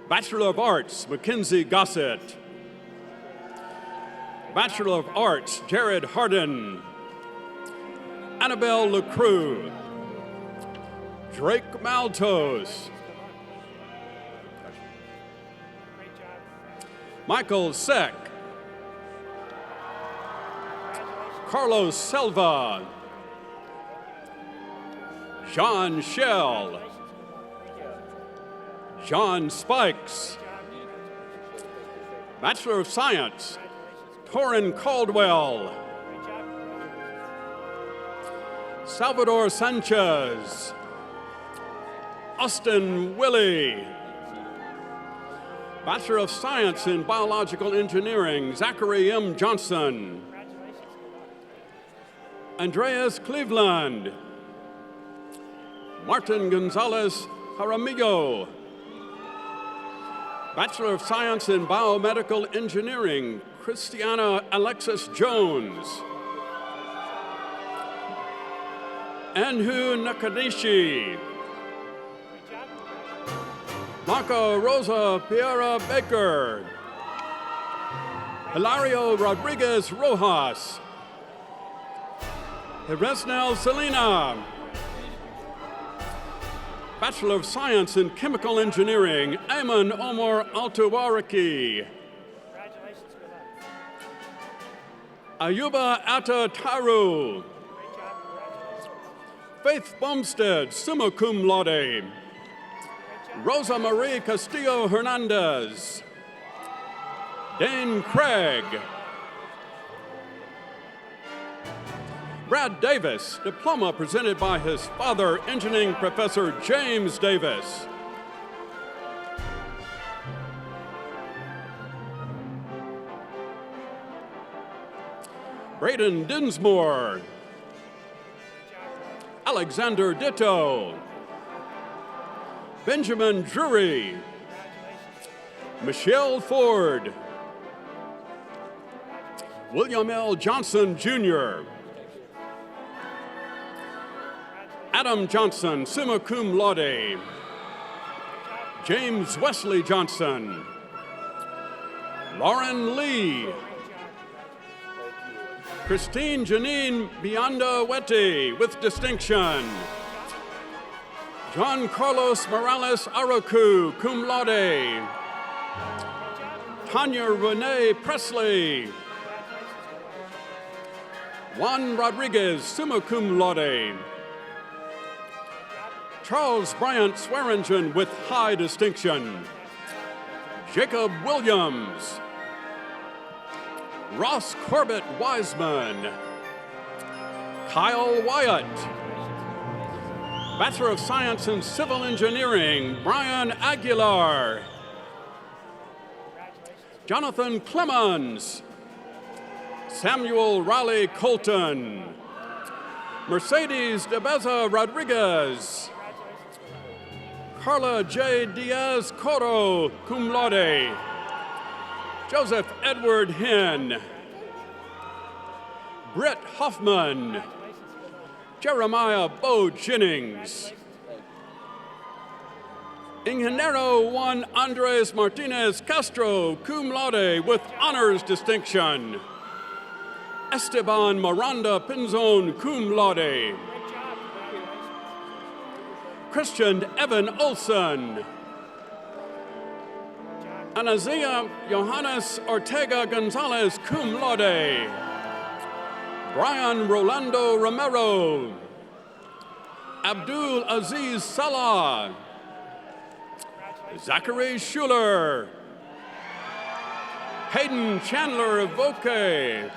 Bachelor of Arts, Mackenzie Gossett. Bachelor of Arts, Jared Harden. Annabelle LaCrue. Drake Maltos. Michael Seck. Carlos Selva. John Shell. John Spikes. Bachelor of Science, Torrin Caldwell. Salvador Sanchez. Austin Willie. Bachelor of Science in Biological Engineering, Zachary M. Johnson. Andreas Cleveland. Martin Gonzalez Jaramillo. Bachelor of Science in Biomedical Engineering, Christiana Alexis Jones. Anhu Nakanishi. Blanca Rosa Piera Baker. Hilario Rodriguez Rojas. Recessional Selena. Bachelor of Science in Chemical Engineering, Ayman Omar Altuwaraki. Ayuba Atta Taru. Faith Bumstead, summa cum laude. Rosa Marie Castillo Hernandez. Dane Craig. Brad Davis, diploma presented by his father, engineering professor James Davis. Braden Dinsmore. Alexander Ditto. Benjamin Drury. Michelle Ford. William L. Johnson, Jr. Adam Johnson, summa cum laude. James Wesley Johnson. Lauren Lee. Christine Janine Bionda Wetty with distinction. John Carlos Morales Araku, cum laude. Tanya Renee Presley. Juan Rodriguez, summa cum laude. Charles Bryant Swearingen with high distinction. Jacob Williams. Ross Corbett Wiseman. Kyle Wyatt. Bachelor of Science in Civil Engineering, Brian Aguilar. Jonathan Clemens. Samuel Raleigh Colton. Mercedes DeBeza Rodriguez. Carla J. Diaz Coro, cum laude. Joseph Edward Henn. Britt Hoffman. Jeremiah Bo Jennings. Ingeniero Juan Andres Martinez Castro, cum laude with honors distinction. Esteban Miranda Pinzon, cum laude. Christian Evan Olson. Anazia Johannes Ortega Gonzalez, cum laude. Brian Rolando Romero. Abdul Aziz Salah. Zachary Schuler. Hayden Chandler Voke.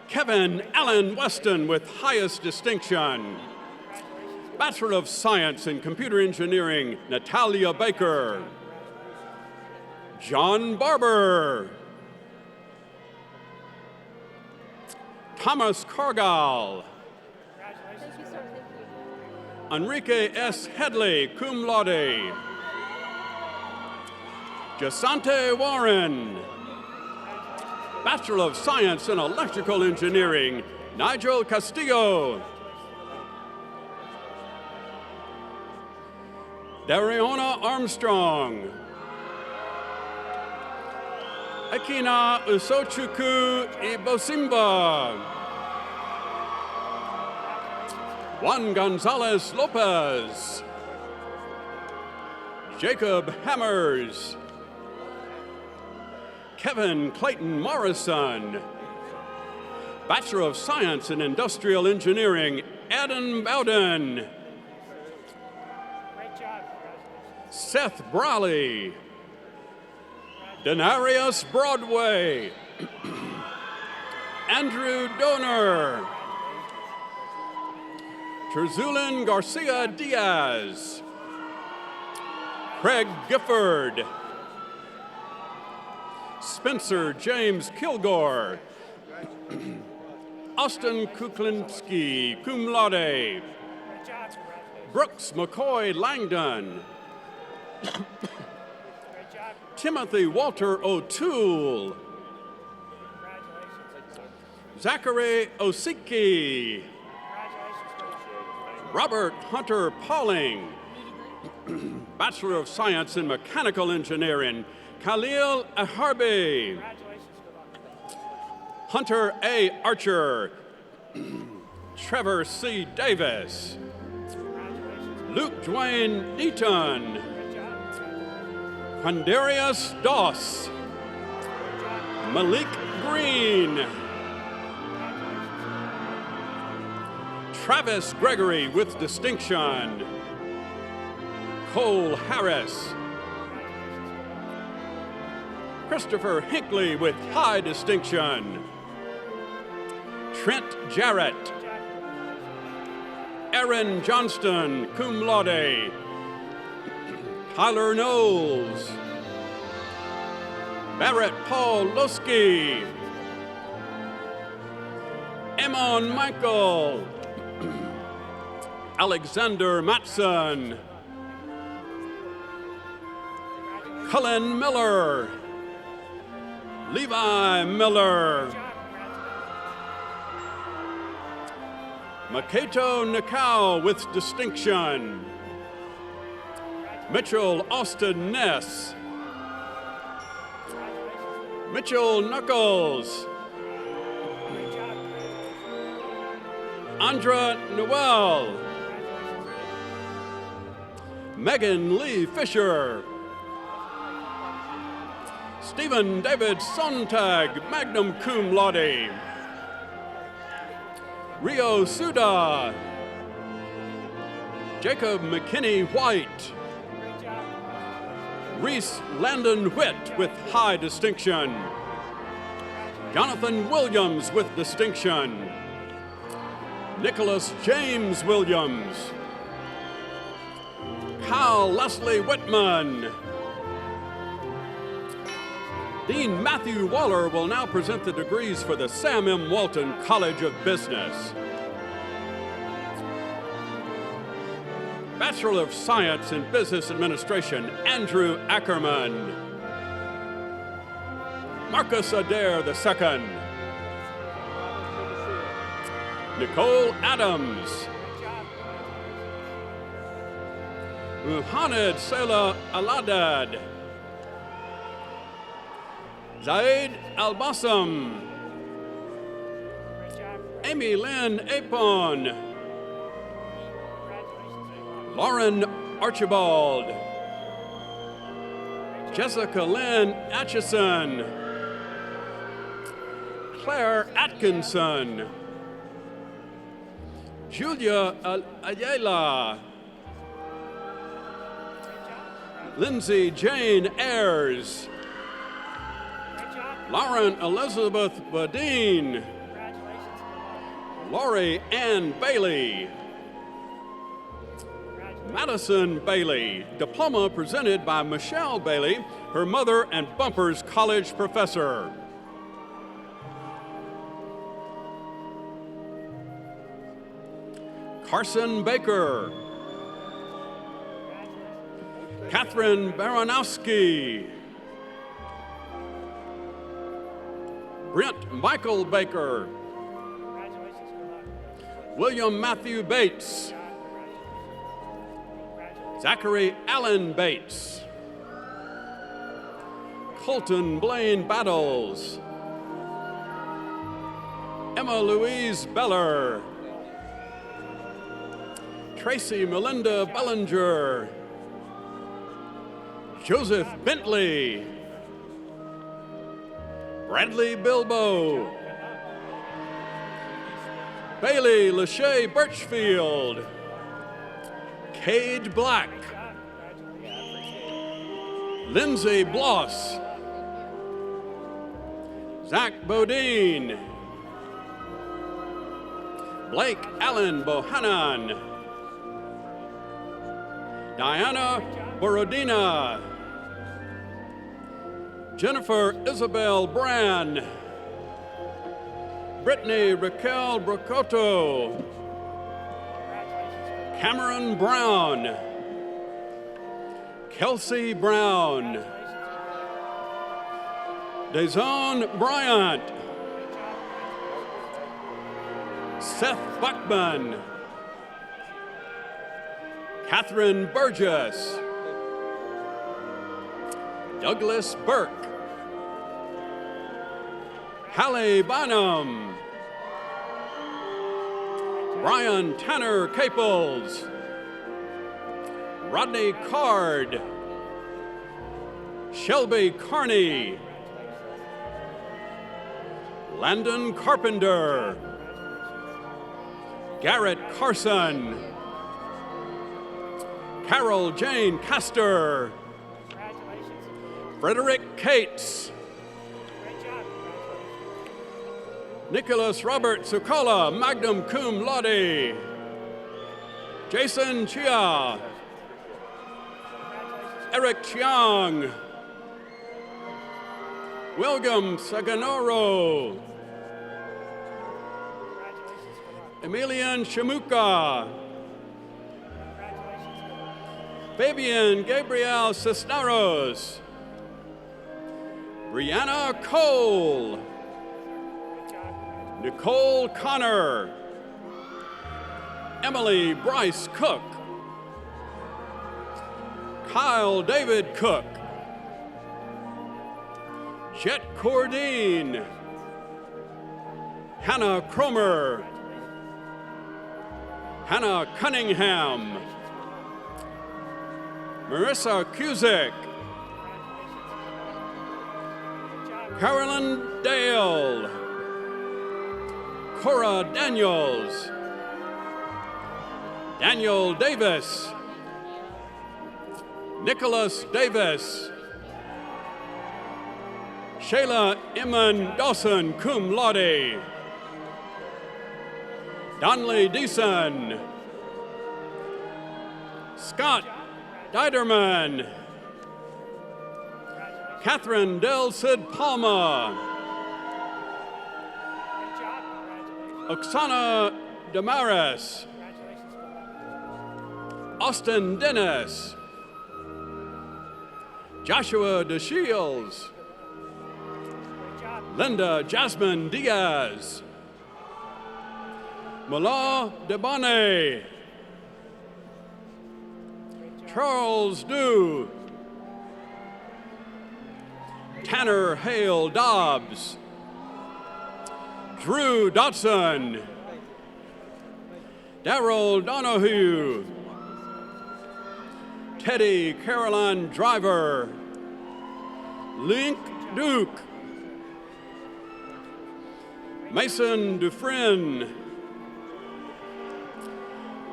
Kevin Allen Weston with highest distinction. Bachelor of Science in Computer Engineering, Natalia Baker. John Barber. Thomas Cargal. Enrique S. Headley, cum laude. Jasante Warren. Bachelor of Science in Electrical Engineering, Nigel Castillo. Dariona Armstrong. Akina Usochukwu Ibosimba. Juan Gonzalez Lopez. Jacob Hammers. Kevin Clayton Morrison. Bachelor of Science in Industrial Engineering, Adam Bowden. Seth Brawley. Denarius Broadway. Andrew Donor. Terzulin Garcia Diaz. Craig Gifford. Spencer James Kilgore. Austin Kuklinski, cum laude. Brooks McCoy Langdon. Timothy Walter O'Toole. Zachary Osiki. Robert Hunter Pauling. Bachelor of Science in Mechanical Engineering, Khalil Aharbi. Hunter A. Archer. Trevor C. Davis. Luke Dwayne Deaton. Quandarius Doss. Malik Green. Travis Gregory with distinction. Cole Harris. Christopher Hinckley with high distinction. Trent Jarrett. Aaron Johnston, cum laude. Tyler Knowles. Barrett Paul Losky. Emon Michael. Alexander Matson. Cullen Miller. Levi Miller. Makato Nakau with distinction. Mitchell Austin Ness. Mitchell Knuckles. Andra Noel. Megan Lee Fisher. Stephen David Sontag, magna cum laude. Rio Suda. Jacob McKinney White. Reese Landon Witt with high distinction. Jonathan Williams with distinction. Nicholas James Williams. Kyle Leslie Whitman. Dean Matthew Waller will now present the degrees for the Sam M. Walton College of Business. Bachelor of Science in Business Administration, Andrew Ackerman. Marcus Adair II. Nicole Adams. Muhammad Salah Aladad. Zaid Al-Bassam. Amy Lynn Apon. Lauren Archibald. Jessica Lynn Atchison. Claire Atkinson. Julia Ayala. Lindsay Jane Ayers. Lauren Elizabeth Badine. Lori Ann Bailey. Madison Bailey. Diploma presented by Michelle Bailey, her mother and Bumpers College professor. Carson Baker. Catherine Baranowski. Brent Michael Baker. William Matthew Bates. Zachary Allen Bates. Colton Blaine Battles. Emma Louise Beller. Tracy Melinda Bellinger. Joseph Bentley. Bradley Bilbo. Bailey Lachey Birchfield. Cade Black. Lindsay Bloss. Zach Bodine. Blake Allen Bohannon. Diana Borodina. Jennifer Isabel Brand. Brittany Raquel Brocotto. Cameron Brown. Kelsey Brown. Dazone Bryant. Seth Buckman. Catherine Burgess. Douglas Burke. Hallie Bynum. Brian Tanner Caples. Rodney Card. Shelby Carney. Landon Carpenter. Garrett Carson. Carol Jane Castor. Frederick Cates. Nicholas Robert Sukola, magna cum laude. Jason Chia. Eric Chiang. William Saganoro. Emilian Shamuka. Fabian Gabriel Cisneros. Brianna Cole. Nicole Connor. Emily Bryce Cook. Kyle David Cook. Jet Cordine. Hannah Cromer. Hannah Cunningham. Marissa Cusick. Carolyn Dale. Cora Daniels. Daniel Davis. Nicholas Davis. Shayla Eman Dawson, cum laude. Donley Deason. Scott Diderman. Catherine Del Cid Palma. Oksana Damaris. Austin Dennis. Joshua DeShields. Linda Jasmine Diaz. Mala Debane. Charles Dew. Tanner Hale Dobbs. Drew Dotson. Darrell Donahue. Teddy Caroline Driver. Link Duke. Mason Dufresne.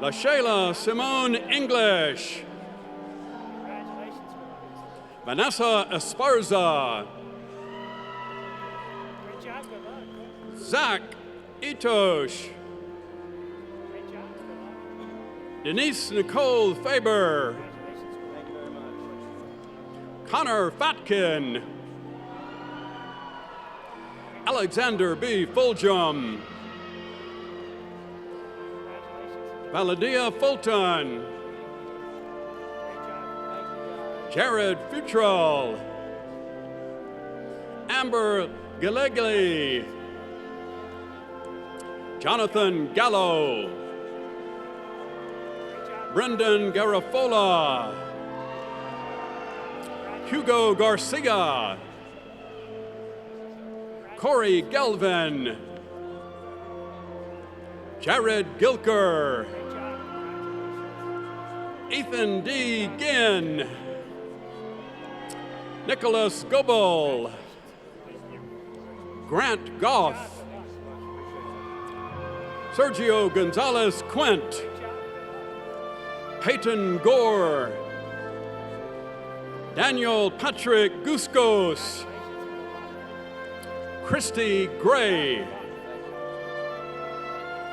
LaShayla Simone English. Vanessa Esparza. Zach Itosh. Denise Nicole Faber. Connor Fatkin. Alexander B. Fulgham. Valadia Fulton. Jared Futrell. Amber Gillegly. Jonathan Gallo. Brendan Garafola. Hugo Garcia. Corey Gelvin. Jared Gilker. Ethan D. Ginn. Nicholas Gobel. Grant Goff. Sergio Gonzalez Quint. Peyton Gore. Daniel Patrick Guskos. Christy Gray.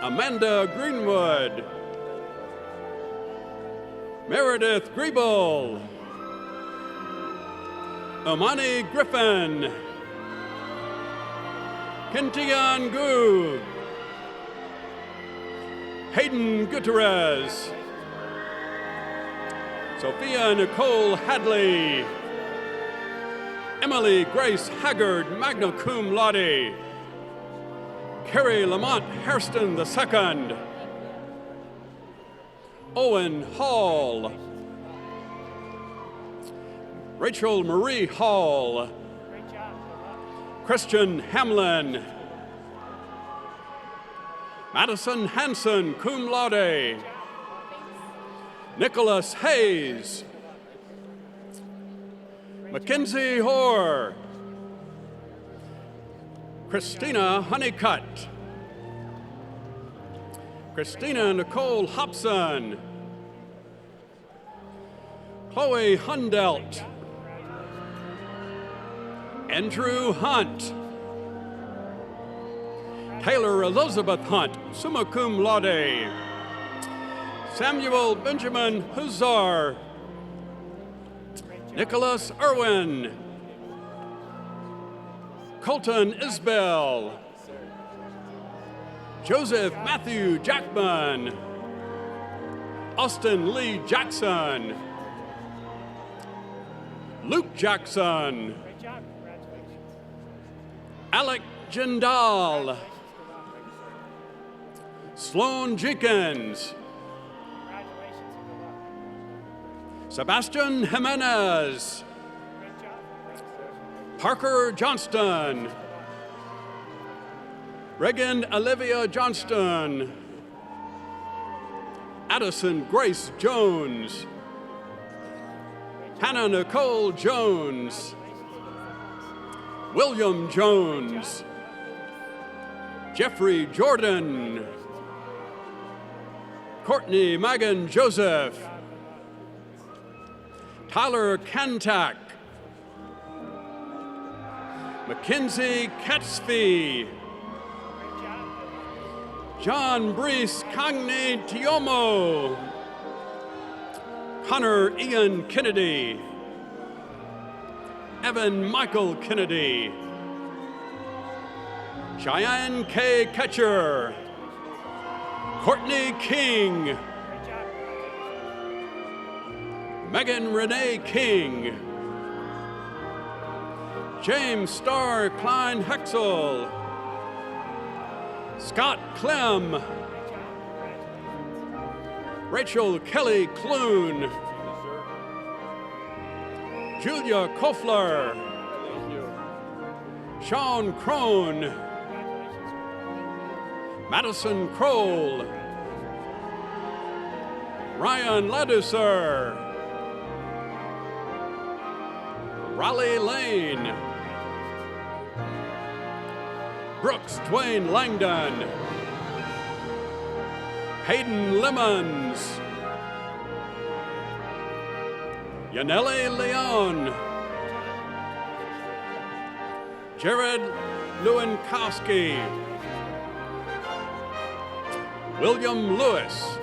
Amanda Greenwood. Meredith Griebel. Amani Griffin. Kintian Gu, Hayden Gutierrez, Sophia Nicole Hadley, Emily Grace Haggard, magna cum laude, Carrie Lamont Hairston II, Owen Hall, Rachel Marie Hall, Christian Hamlin, Madison Hanson, cum laude, Nicholas Hayes, Mackenzie Hoare, Christina Honeycutt, Christina Nicole Hobson, Chloe Hundelt, Andrew Hunt, Taylor Elizabeth Hunt, summa cum laude, Samuel Benjamin Huzar, Nicholas Irwin, Colton Isbell, Joseph Matthew Jackman, Austin Lee Jackson, Luke Jackson, Alec Jindal, Sloan Jenkins, Sebastian Jimenez, Parker Johnston, Regan Olivia Johnston, Addison Grace Jones, Hannah Nicole Jones, William Jones, Jeffrey Jordan, Courtney Megan Joseph, Tyler Kantak, Mackenzie Katsby, John Brees Kangni Tiomo, Connor Ian Kennedy, Evan Michael Kennedy, Cheyenne K. Ketcher, Courtney King, Megan Renee King, James Starr Klein Hexel, Scott Clem, Rachel Kelly Clune, Julia Kofler, Sean Crone, Madison Kroll, Ryan Ladusser, Raleigh Lane, Brooks Dwayne Langdon, Hayden Lemons, Yaneli Leon, Jared Lewinkowski, William Lewis,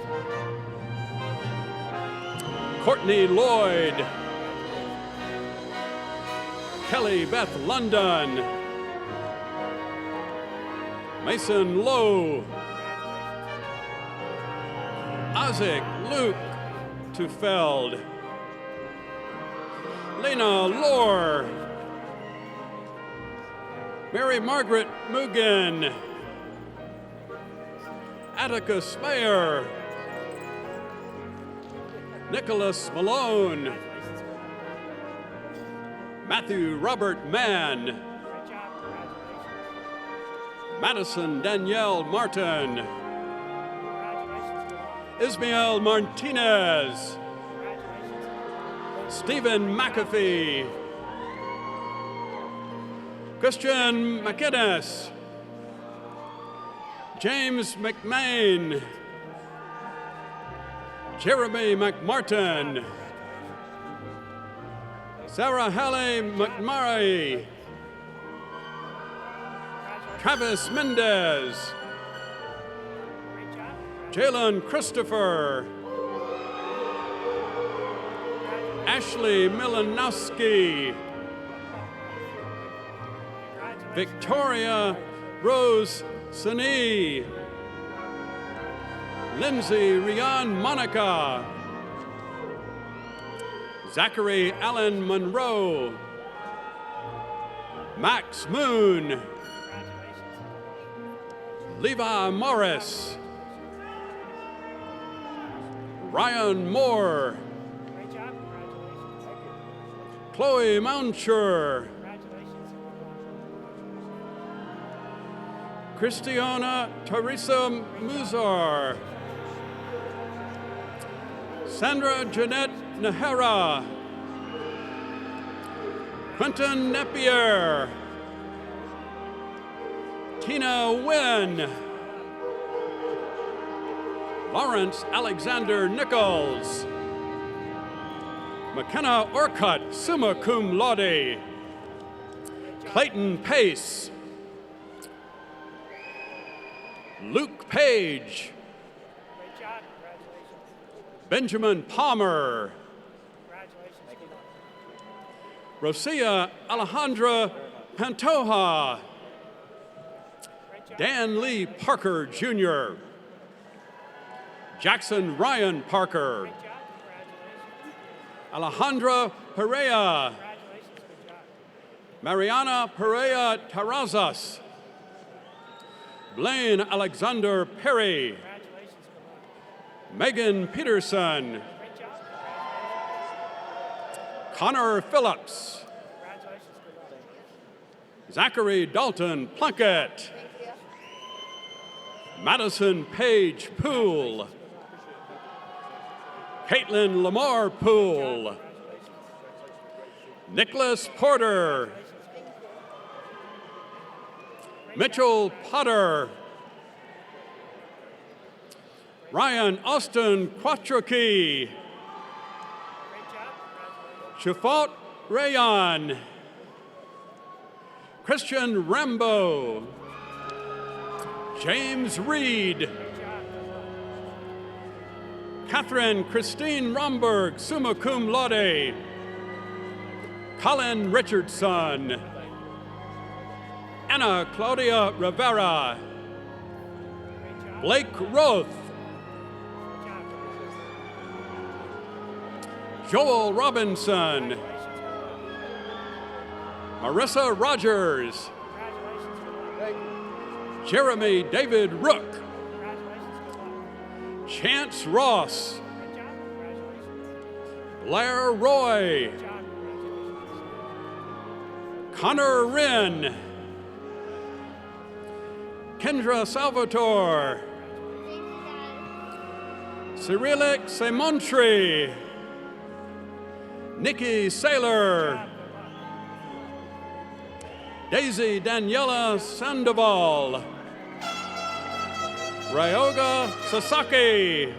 Courtney Lloyd, Kelly Beth London, Mason Lowe, Isaac Luke Tufeld, Lena Lohr, Mary Margaret Mugen, Atticus Mayer, Nicholas Malone, Matthew Robert Mann, Madison Danielle Martin, Ismael Martinez, Stephen McAfee, Christian McInnes, James McMain, Jeremy McMartin, Sarah Haley McMurray, Travis Mendez, Jalen Christopher, Ashley Milanowski, Victoria Rose Sani, Lindsay Rian Monica, Zachary Allen Monroe, Max Moon, Levi Morris, Ryan Moore, Chloe Mouncher, Christiana Teresa Muzar, Sandra Jeanette Nahara, Quentin Napier, Tina Wynn, Lawrence Alexander Nichols, McKenna Orcutt, summa cum laude, Clayton Pace, Luke Page, Benjamin Palmer, Rosia Alejandra Pantoja, Dan Lee Parker Jr., Jackson Ryan Parker, Alejandra Perea, Mariana Perea Terrazas, Blaine Alexander Perry, Megan Peterson, Connor Phillips, Zachary Dalton Plunkett, Madison Page Poole, Caitlin Lamar Poole, Nicholas Porter, Mitchell Potter, Ryan Austin Quattroki, Shafat Rayon, Christian Rambo, James Reed, Catherine Christine Romberg, summa cum laude, Colin Richardson, Anna Claudia Rivera, Blake Roth, Joel Robinson, Marissa Rogers, Jeremy David Rook, Chance Ross, Blair Roy, Connor Wren, Kendra Salvatore, Cyrillic Semontri, Nikki Saylor, Daisy Daniela Sandoval, Ryoga Sasaki,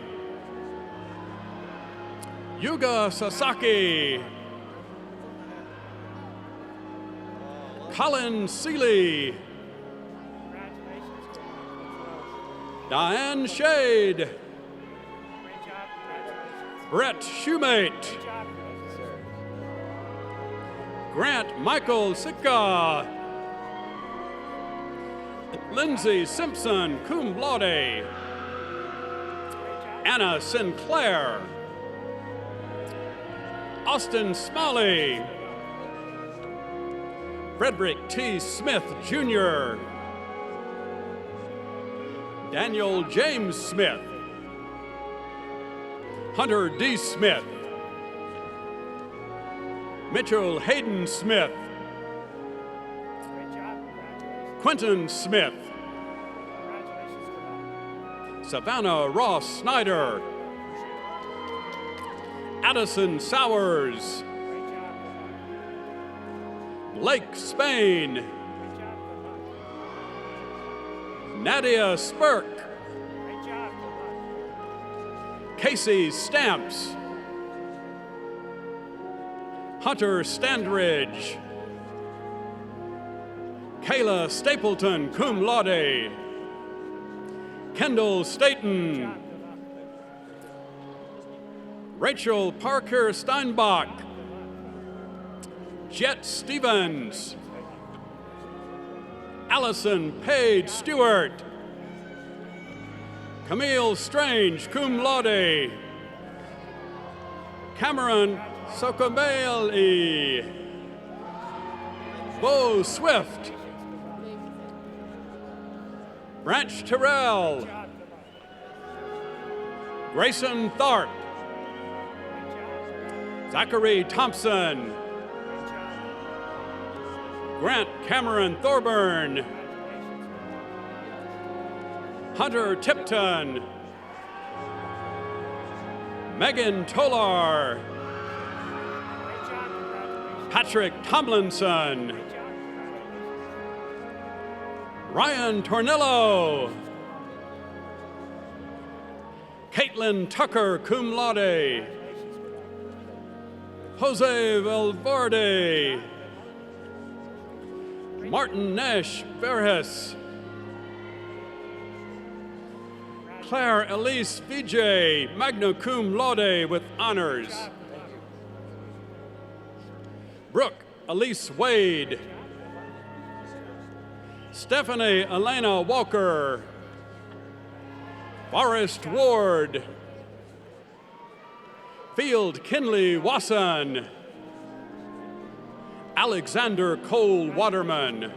Yuga Sasaki, Colin Seeley, Diane Shade, Brett Shoemate, Grant Michael Sitka, Lindsay Simpson, cum laude, Anna Sinclair, Austin Smalley, Frederick T. Smith, Jr., Daniel James Smith, Hunter D. Smith, Mitchell Hayden Smith, Quentin Smith, Savannah Ross Snyder, Addison Sowers, Blake Spain, Nadia Spurk, Casey Stamps, Hunter Standridge, Kayla Stapleton, cum laude, Kendall Staten, Rachel Parker Steinbach, Jet Stevens, Allison Page Stewart. Camille Strange, cum laude. Cameron Sokomeli. Bo Swift. Branch Terrell. Grayson Tharp. Zachary Thompson. Grant Cameron Thorburn. Hunter Tipton. Megan Tolar. Patrick Tomlinson. Ryan Tornillo. Caitlin Tucker, cum laude. Jose Valverde. Martin Nash Verhes. Claire Elise Vijay, magna cum laude with honors. Brooke Elise Wade. Stephanie Elena Walker. Forrest Ward. Field Kinley Wasson. Alexander Cole Waterman.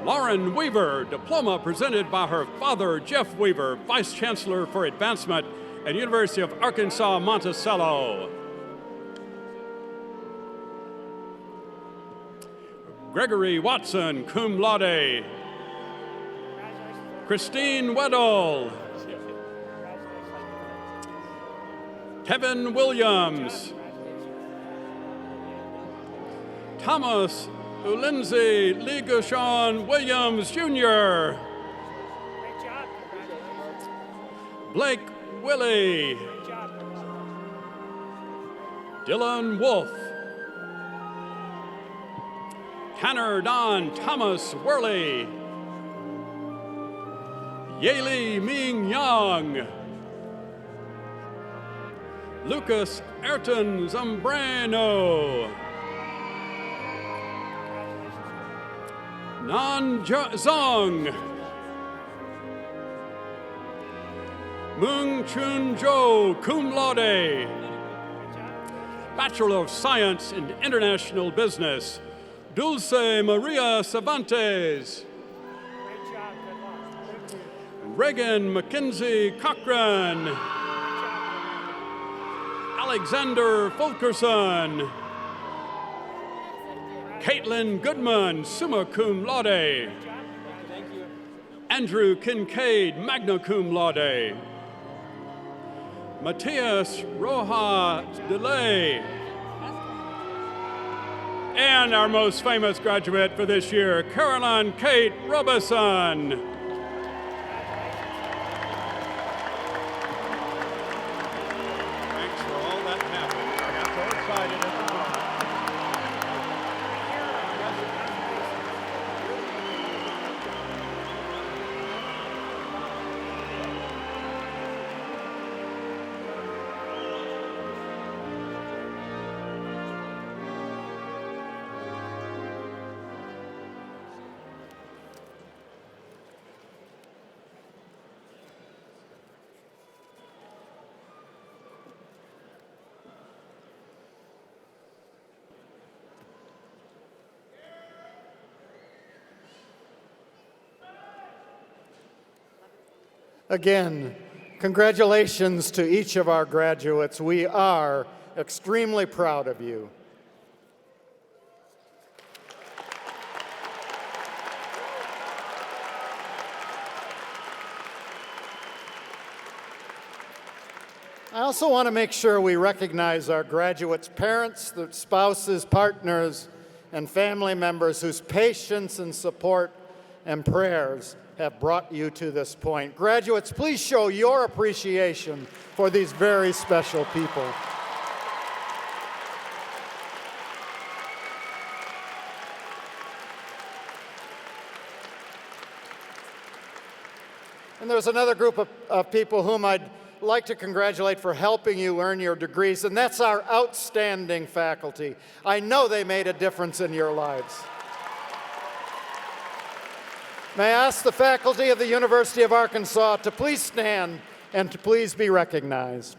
Lauren Weaver, diploma presented by her father, Jeff Weaver, Vice Chancellor for Advancement at University of Arkansas, Monticello. Gregory Watson, cum laude. Christine Weddle. Kevin Williams. Thomas Ulinzi Ligashon Williams Jr. Blake Willie. Dylan Wolf. Tanner Don Thomas Worley. Yeli Ming Yang. Lucas Ayrton Zambrano. Nan Zong. Mung Chun Jo, cum laude. Bachelor of Science in International Business, Dulce Maria Cervantes. Reagan Mackenzie Cochran. Alexander Fulkerson. Caitlin Goodman, summa cum laude. Andrew Kincaid, magna cum laude. Matthias Roja DeLay. And our most famous graduate for this year, Caroline Kate Robeson. Thanks for all that happened. I got so excited at the moment. Again, congratulations to each of our graduates. We are extremely proud of you. I also want to make sure we recognize our graduates' parents, their spouses, partners, and family members whose patience and support and prayers have brought you to this point. Graduates, please show your appreciation for these very special people. And there's another group of people whom I'd like to congratulate for helping you earn your degrees, and that's our outstanding faculty. I know they made a difference in your lives. May I ask the faculty of the University of Arkansas to please stand and to please be recognized.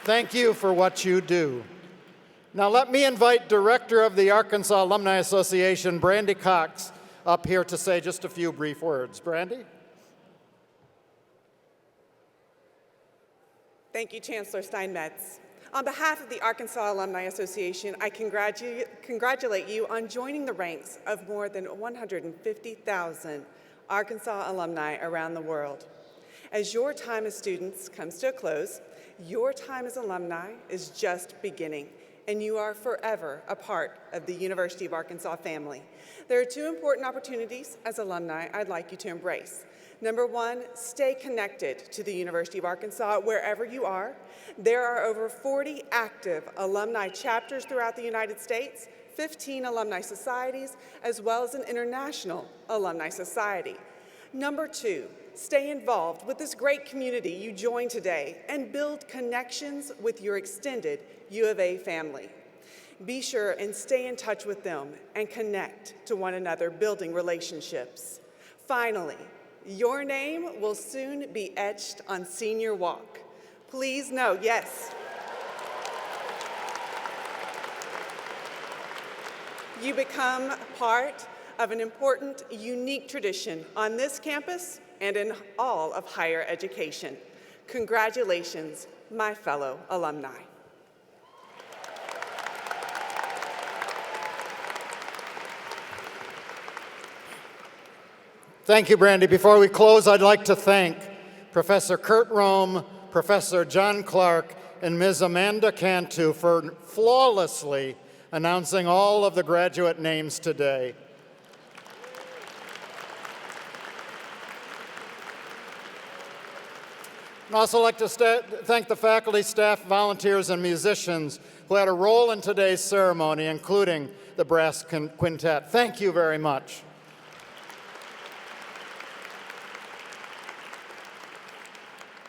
Thank you for what you do. Now let me invite Director of the Arkansas Alumni Association, Brandy Cox, up here to say just a few brief words. Brandy? Thank you, Chancellor Steinmetz. On behalf of the Arkansas Alumni Association, I congratulate you on joining the ranks of more than 150,000 Arkansas alumni around the world. As your time as students comes to a close, your time as alumni is just beginning, and you are forever a part of the University of Arkansas family. There are two important opportunities as alumni I'd like you to embrace. Number one, stay connected to the University of Arkansas wherever you are. There are over 40 active alumni chapters throughout the United States, 15 alumni societies, as well as an international alumni society. Number two, stay involved with this great community you joined today and build connections with your extended U of A family. Be sure and stay in touch with them and connect to one another, building relationships. Finally, your name will soon be etched on Senior Walk. Please know, yes, you become part of an important, unique tradition on this campus and in all of higher education. Congratulations, my fellow alumni. Thank you, Brandy. Before we close, I'd like to thank Professor Kurt Rome, Professor John Clark, and Ms. Amanda Cantu for flawlessly announcing all of the graduate names today. I'd also like to thank the faculty, staff, volunteers, and musicians who had a role in today's ceremony, including the brass quintet. Thank you very much.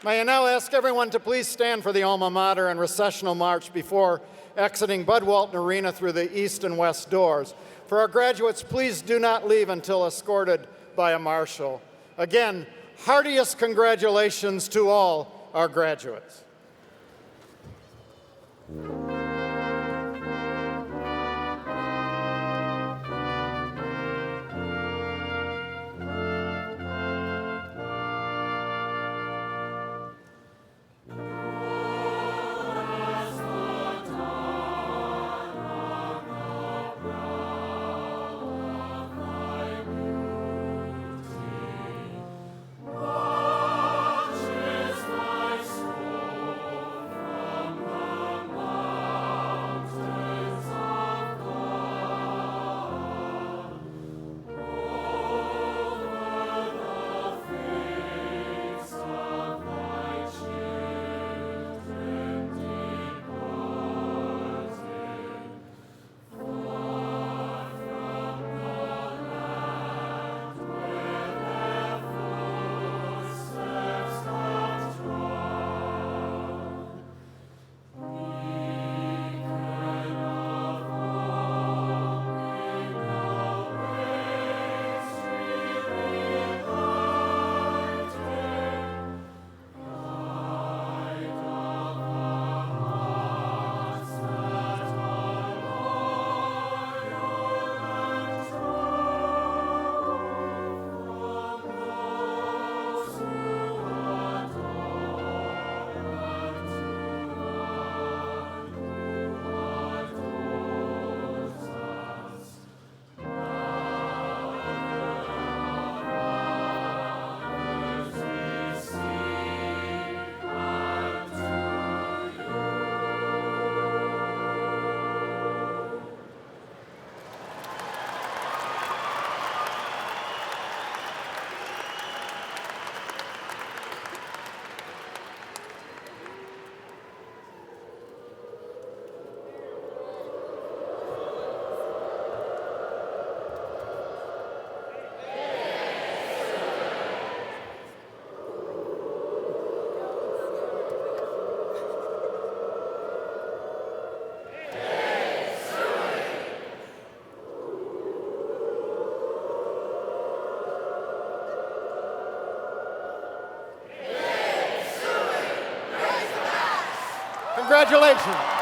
May I now ask everyone to please stand for the alma mater and recessional march before exiting Bud Walton Arena through the east and west doors. For our graduates, please do not leave until escorted by a marshal. Again, heartiest congratulations to all our graduates. Congratulations.